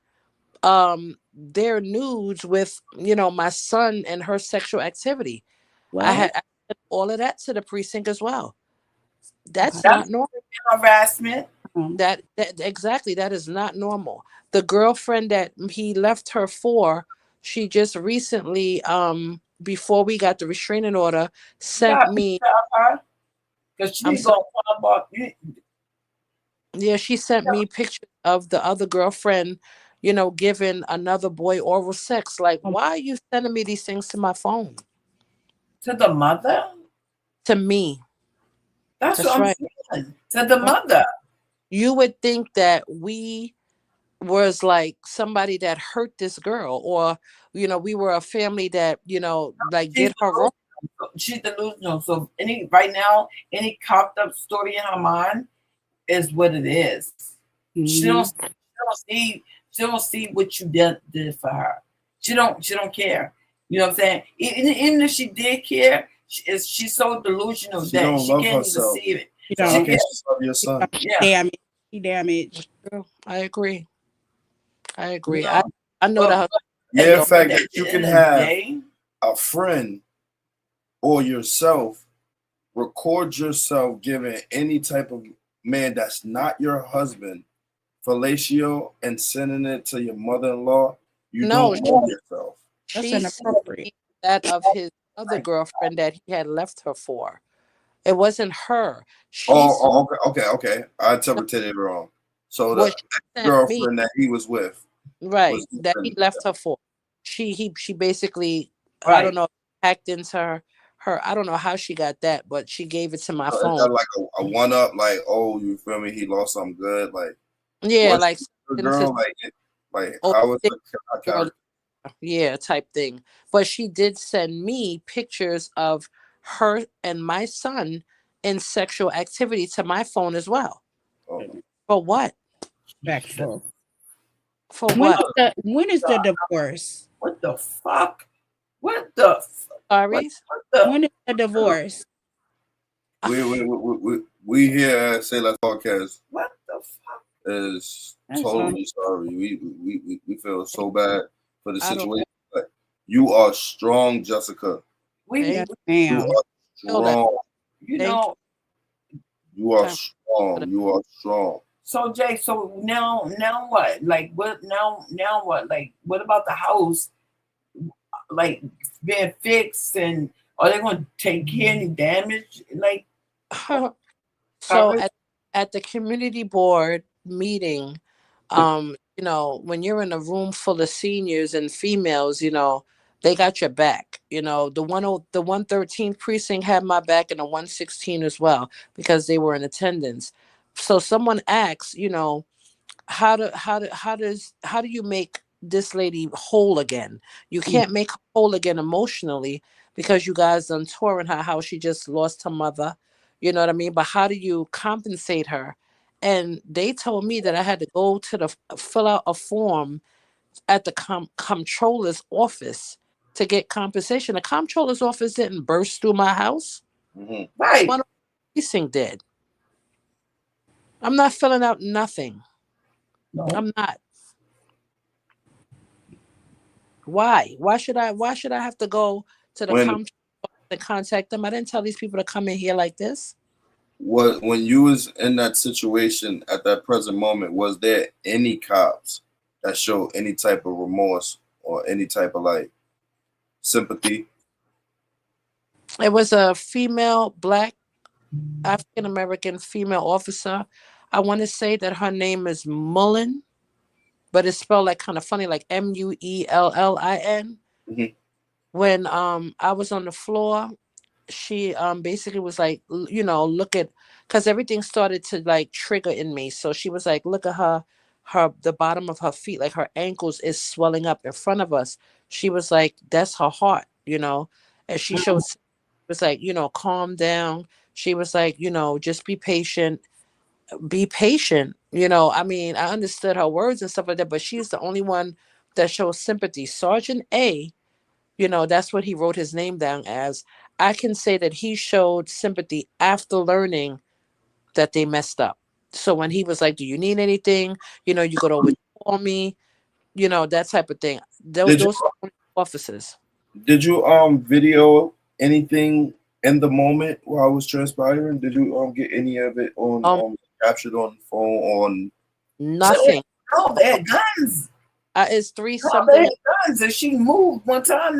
their nudes with, you know, my son and her sexual activity. What? I sent all of that to the precinct as well. That's that's not normal. harassment. That exactly, that is not normal. The girlfriend that he left her for, she just recently before we got the restraining order You sent got a me, picture of her because I'm she sorry, gonna find out you. yeah, she sent me pictures of the other girlfriend, you know, giving another boy oral sex. Like, why are you sending me these things to my phone? To the mother. To me. That's That's what I'm right. saying. To the Right. mother. You would think that we was like somebody that hurt this girl, or you know, we were a family that, you know, like She's did her wrong. delusional. She's delusional. So right now, any copped up story in her mind is what it is. She don't. Mhm. She don't see what you did for her. She don't care. You know what I'm saying? Even if she did care, she's so delusional She that don't she love can't even herself. see it. You So how She know, can can't. she love your son? Yeah. damaged. She damaged. I agree. I You agree. know. I know But, that. but Yeah, in at fact the that you can end of the have day, a friend or yourself record yourself giving any type of man that's not your husband fellatio and sending it to your mother-in-law, you No, don't love yourself. That's she sent inappropriate. me that of his other girlfriend that he had left her for. It wasn't her. Okay. I interpreted it wrong. So the What she sent me, girlfriend that he was with right, was that he left her for. She basically, I don't right? know, hacked into her. I don't know how she got that, but she gave it to my is phone. that like a one up, like, oh, you feel me? He lost something good. Like, Yeah, was like she a good into girl? Like oh, how was the girl, character? yeah, type thing. But she did send me pictures of her and my son in sexual activity to my phone as well. Oh, For what? Respectful. For what? When is the divorce? What the fuck? What the? What, Sorry. what the? When is the divorce? we here at Say Less Podcast What the fuck? is That's all. totally sorry. We feel so bad for the I don't situation. But you are strong, Jessica. We, thank Yes, You ma'am. are feel that. strong. you Thank know. You are you. strong. You are strong. So Jay, so now what? Like what now what? Like what about the house? Like being fixed and are they gonna take care of any damage? Like So coverage? at the community board meeting, you know, when you're in a room full of seniors and females, you know, they got your back. You know, the 113th precinct had my back, and the 116 as well, because they were in attendance. So someone asks, you know, how do you make this lady whole again? You can't make her whole again emotionally because you guys done touring her how she just lost her mother. You know what I mean? But how do you compensate her? And they told me that I had to go to the fill out a form at the comptroller's office to get compensation. The comptroller's office didn't burst through my house. Hmm. Right. One precinct did. I'm not filling out nothing. No. I'm not. Why? Why should I have to go to the When comptroller and contact them? I didn't tell these people to come in here like this. when you was in that situation at that present moment, was there any cops that showed any type of remorse or any type of like sympathy? It was a female, black, African American female officer. I want to say that her name is Mullen, but it's spelled like kind of funny, like Muellin. Mhm. When I was on the floor, she basically was like, look at, because everything started to like trigger in me. So she was like, look at her the bottom of her feet, like her ankles is swelling up in front of us. She was like, that's her heart, and she showed, was like, calm down. She was like, just be patient, be patient. I mean, I understood her words and stuff like that, but she's the only one that shows sympathy. Sergeant A, that's what he wrote his name down as. I can say that he showed sympathy after learning that they messed up. So when he was like, do you need anything? You could always call me, that type of thing. Those, Did you those officers. did you video anything in the moment while it was transpiring? Did you get any of it Um, on captured on phone on? Nothing. No, they had guns. It's three No, they something. had guns, and she moved one time.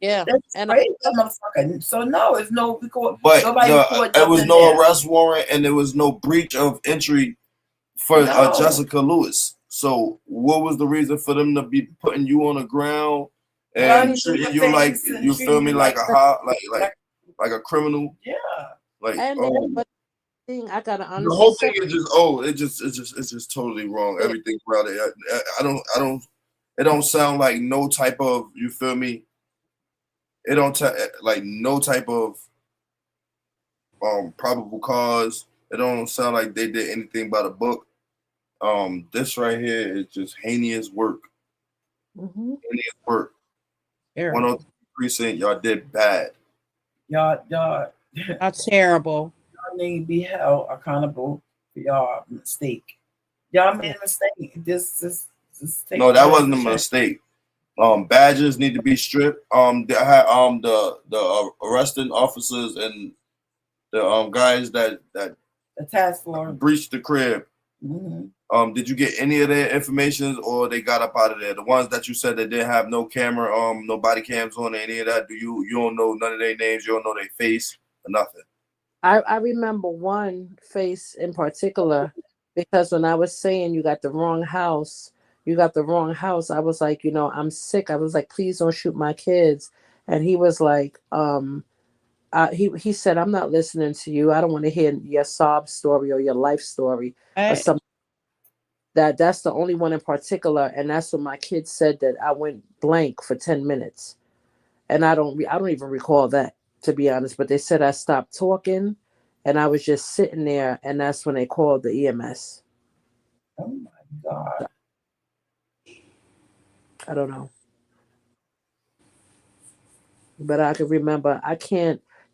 Yeah. That's And crazy, that motherfucker. So no, it's no because But nobody reported there was nothing no there. arrest warrant and there was no breach of entry for No. Jessica Lewis. So what was the reason for them to be putting you on the ground Well, and he's treating you saying like, he's you feel me, treating you like a like a criminal? yeah. Like but thing I gotta the whole honestly thing say, is just it's just totally wrong. yeah, Everything about it. It don't sound like no type of, you feel me? It don't like no type of probable cause. It don't sound like they did anything by the book. This right here is just heinous work. mm-hmm. Heinous work. Terrible. 103 precinct, y'all did bad. Y'all That's terrible. need to be held accountable for y'all mistake. Y'all made a mistake. Just take No, that it. wasn't a mistake. Badges need to be stripped. They had the arresting officers and the guys that The task force. breached the crib. Mm-hmm. Did you get any of their information, or they got up out of there? The ones that you said that didn't have no camera, no body cams on, any of that? You don't know none of their names, you don't know their face, or nothing? I remember one face in particular because when I was saying you got the wrong house, I was like, I'm sick. I was like, please don't shoot my kids. And he was like, he said, I'm not listening to you. I don't want to hear your sob story or your life story or something. That's the only one in particular, and that's when my kids said that I went blank for 10 minutes, and I don't even recall that, to be honest. But they said I stopped talking, and I was just sitting there, and that's when they called the EMS. Oh my God! I don't know, but I can remember.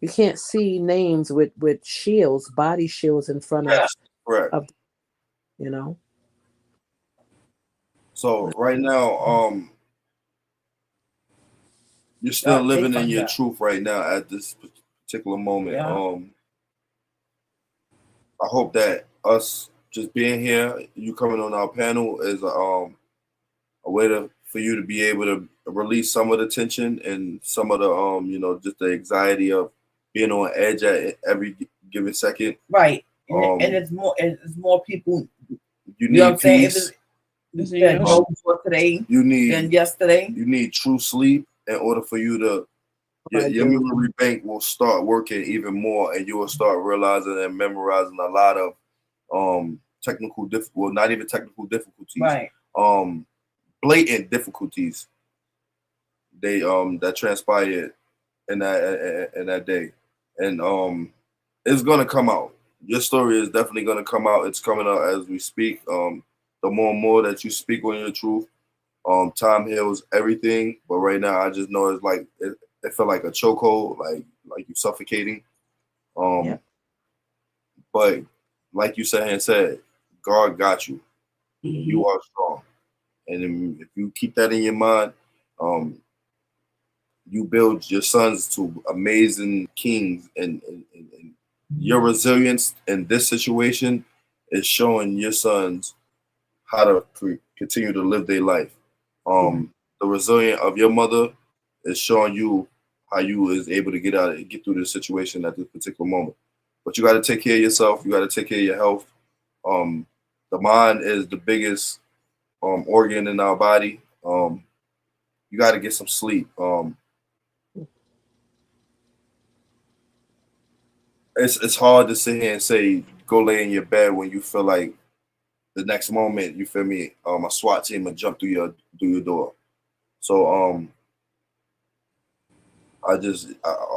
You can't see names with shields, body shields in front Correct. of. So right now, you're still living in your truth right now at this particular moment. Yeah. I hope that us just being here, you coming on our panel, is a way for you to be able to release some of the tension and some of the just the anxiety of being on edge at every given second. Right. And it's more people. You need peace. Today you need than yesterday. You need true sleep in order for you to your memory bank will start working even more, and you will start realizing and memorizing a lot of not even technical difficulties, right? Blatant difficulties that transpired in that day, and it's gonna come out. Your story is definitely gonna come out. It's coming out as we speak. The more and more that you speak on your truth, time heals everything. But right now, I just know it's like it felt like a chokehold, like you suffocating. But like you said, God got you. Mm-hmm. You are strong, and if you keep that in your mind, you build your sons to amazing kings, and your resilience in this situation is showing your sons how to continue to live their life. The resilience of your mother is showing you how you is able to get through this situation at this particular moment. But you got to take care of yourself. You got to take care of your health. The mind is the biggest organ in our body. You got to get some sleep. It's hard to sit here and say go lay in your bed when you feel like the next moment, you feel me, a SWAT team will jump through your door. So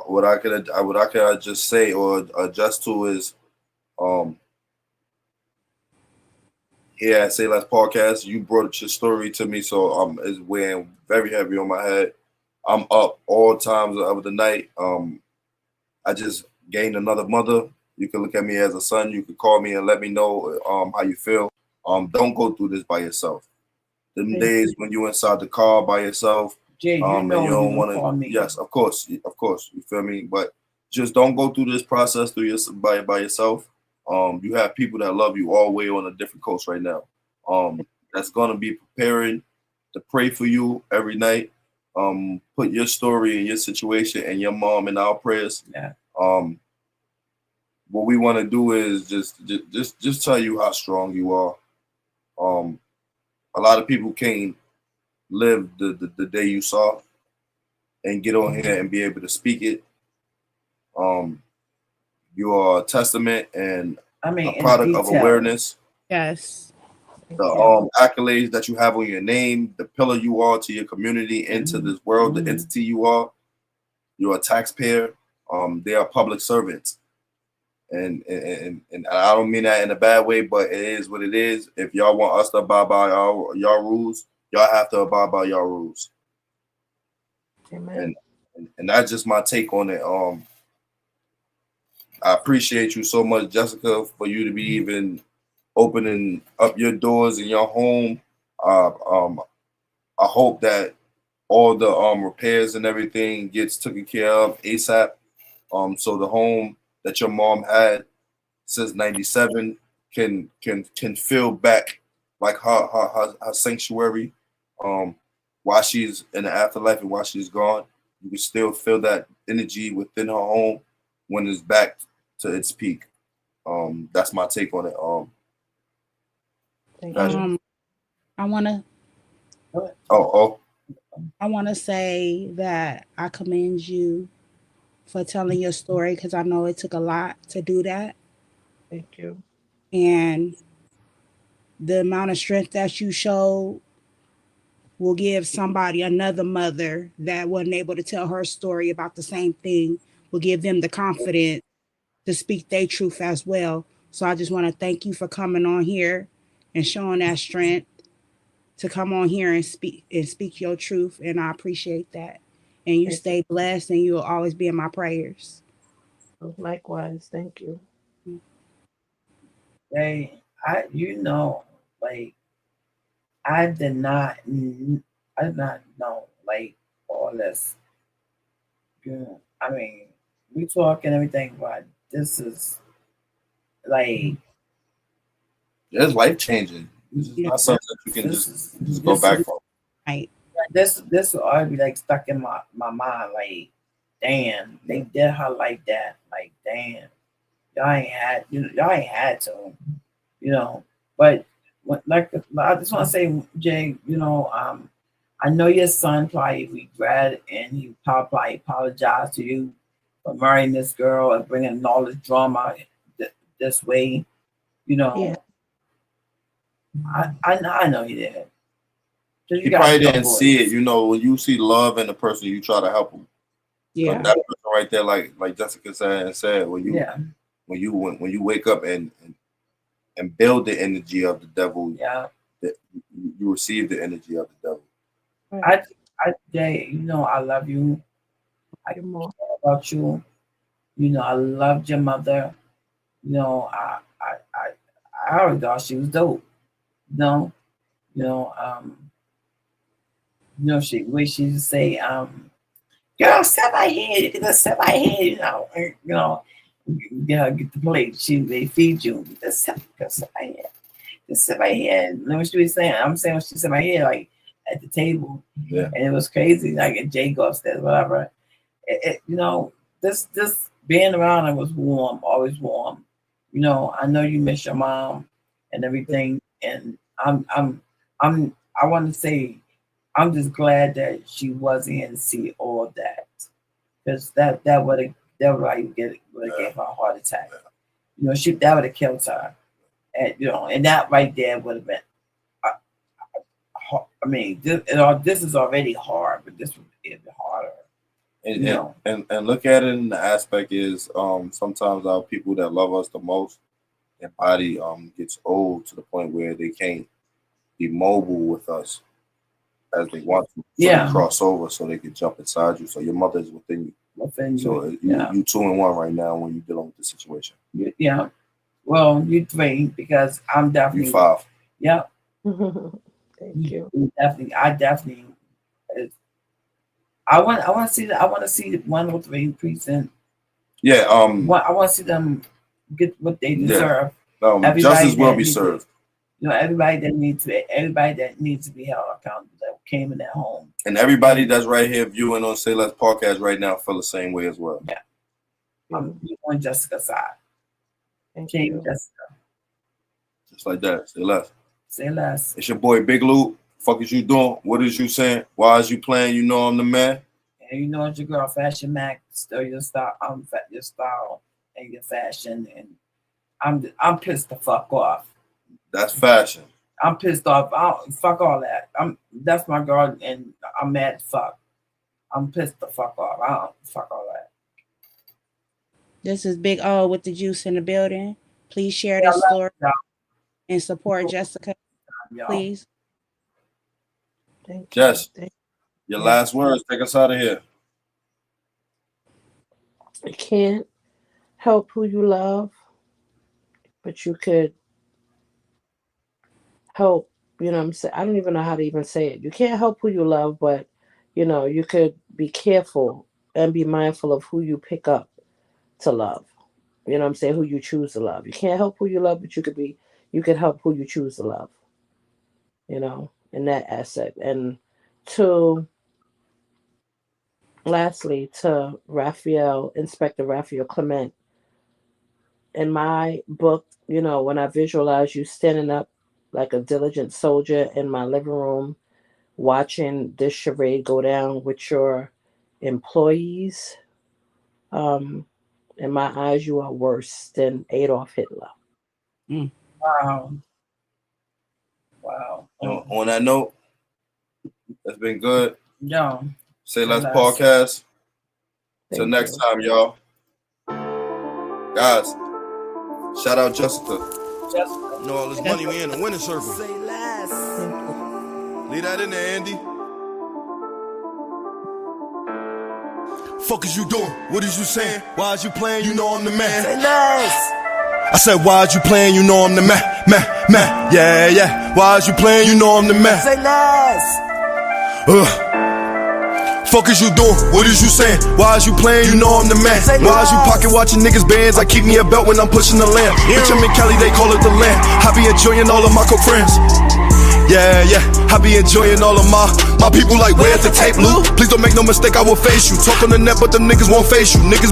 what I could just say or adjust to is here at Say Less Podcast, you brought your story to me, so it's weighing very heavy on my head. I'm up all times of the night. I just gained another mother. You can look at me as a son. You can call me and let me know how you feel. Don't go through this by yourself. Them days when you're inside the car by yourself, Jay, and you don't want to. Yes, of course. You feel me? But just don't go through this process by yourself. You have people that love you all the way on a different coast right now. That's gonna be preparing to pray for you every night. Put your story and your situation and your mom in our prayers. Yeah. What we want to do is just tell you how strong you are. A lot of people can't live the day you saw and get on here and be able to speak it. You are a testament and a product of awareness. Yes. The accolades that you have on your name, the pillar you are to your community, into this world, the entity you are. You're a taxpayer. They are public servants. And I don't mean that in a bad way, but it is what it is. If y'all want us to abide by y'all rules, y'all have to abide by y'all rules. Amen. And that's just my take on it. I appreciate you so much, Jessica, for you to be even opening up your doors in your home. I hope that all the repairs and everything gets taken care of ASAP. So the home that your mom had since '97 can feel back like her sanctuary. While she's in the afterlife and while she's gone, you can still feel that energy within her home when it's back to its peak. That's my take on it. I wanna say that I commend you for telling your story, because I know it took a lot to do that. Thank you. And the amount of strength that you showed will give somebody, another mother that wasn't able to tell her story about the same thing, will give them the confidence to speak their truth as well. So I just want to thank you for coming on here and showing that strength to come on here and speak your truth. And I appreciate that. And you stay blessed, and you'll always be in my prayers. Likewise, thank you. Hey, I did not know like all this. I mean, we talk and everything, but this is like it's life changing. This is not something that you can just go back from. Right. This will always be like stuck in my mind. Like, damn, they did her like that. Like, damn, y'all ain't had to, But I just want to say, Jay, I know your son probably regret and he probably apologized to you for marrying this girl and bringing all this drama this way. Yeah. I know he did. He probably didn't see it. When you see love in a person, you try to help them. Yeah. That person right there, like Jessica said, when you wake up and build the energy of the devil, you receive the energy of the devil. Jay, I love you. I care about you. I loved your mother. I always thought she was dope. She used to say, girl, step my head, you can just step my head, get the plate. They feed you. Just step my head. Just step my head. You know what she was saying? I'm saying when she said my head, like at the table. Yeah. And it was crazy, like a Jay go upstairs, whatever. This being around her was warm, always warm. I know you miss your mom. and everything. And I want to say, I'm just glad that she wasn't in to see all that, because that would have gave her a heart attack. You know, that would have killed her, and and that right there would have been. I mean, this is already hard, but this would be even harder. And look at it in the aspect is sometimes our people that love us the most, their body gets old to the point where they can't be mobile with us as they want to. So they cross over so they can jump inside you. So your mother is within you. So you 2 in 1 right now when you're dealing with the situation. Yeah. Well, you 3 because I'm definitely you 5. Yeah. Thank you. I definitely. I want to see I want to see 103 precinct. Yeah. I want to see them get what they deserve. Justice will be served. Everybody that needs to be held accountable that came in that home. And everybody that's right here viewing on Sayles podcast right now feel the same way as well. Yeah. I'm on Jessica's side. Thank you. Jessica. Just like that. Say less. Say less. It's your boy Big Lou. Fuck is you doing? What is you saying? Why is you playing? You know I'm the man. And you know it's your girl, Fashion Mac. Still your style. Your style and your fashion. And I'm pissed the fuck off. That's fashion. I'm pissed off. Fuck all that. That's my girl, and I'm mad as fuck. I'm pissed the fuck off. Fuck all that. This is Big O with the juice in the building. Please share this story and support Jessica, please. Thank you. Jess, your last words. Take us out of here. You can't help who you love, but you could help. You know what I'm saying? I don't even know how to even say it. You can't help who you love, but you could be careful and be mindful of who you pick up to love. You know what I'm saying? Who you choose to love. You can't help who you love, but you could help who you choose to love. In that aspect. And lastly, to Inspector Raphael Clement, in my book, when I visualize you standing up like a diligent soldier in my living room, watching this charade go down with your employees, in my eyes, you are worse than Adolf Hitler. Wow. On that note, that's been good. Yeah. Say less podcast. Till next time, y'all. Guys, shout out Jessica. You know all this money we in the winning circle. Say less. Leave that in there, Andy. Fuck is you doing? What is you saying? Why is you playing? You know I'm the man. Say less. I said, why is you playing? You know I'm the man. Yeah. Why is you playing? You know I'm the man. Say less. Fuck is you doing? What is you saying? Why is you playing? You know I'm the man. Why is you pocket watching niggas bands? I keep me a belt when I'm pushing the lamp. Bitch, I'm in Cali, they call it the land. I be enjoying all of my co-friends. Yeah, I be enjoying all of my people like, where's the tape, Lou? Please don't make no mistake, I will face you. Talk on the net, but them niggas won't face you. Niggas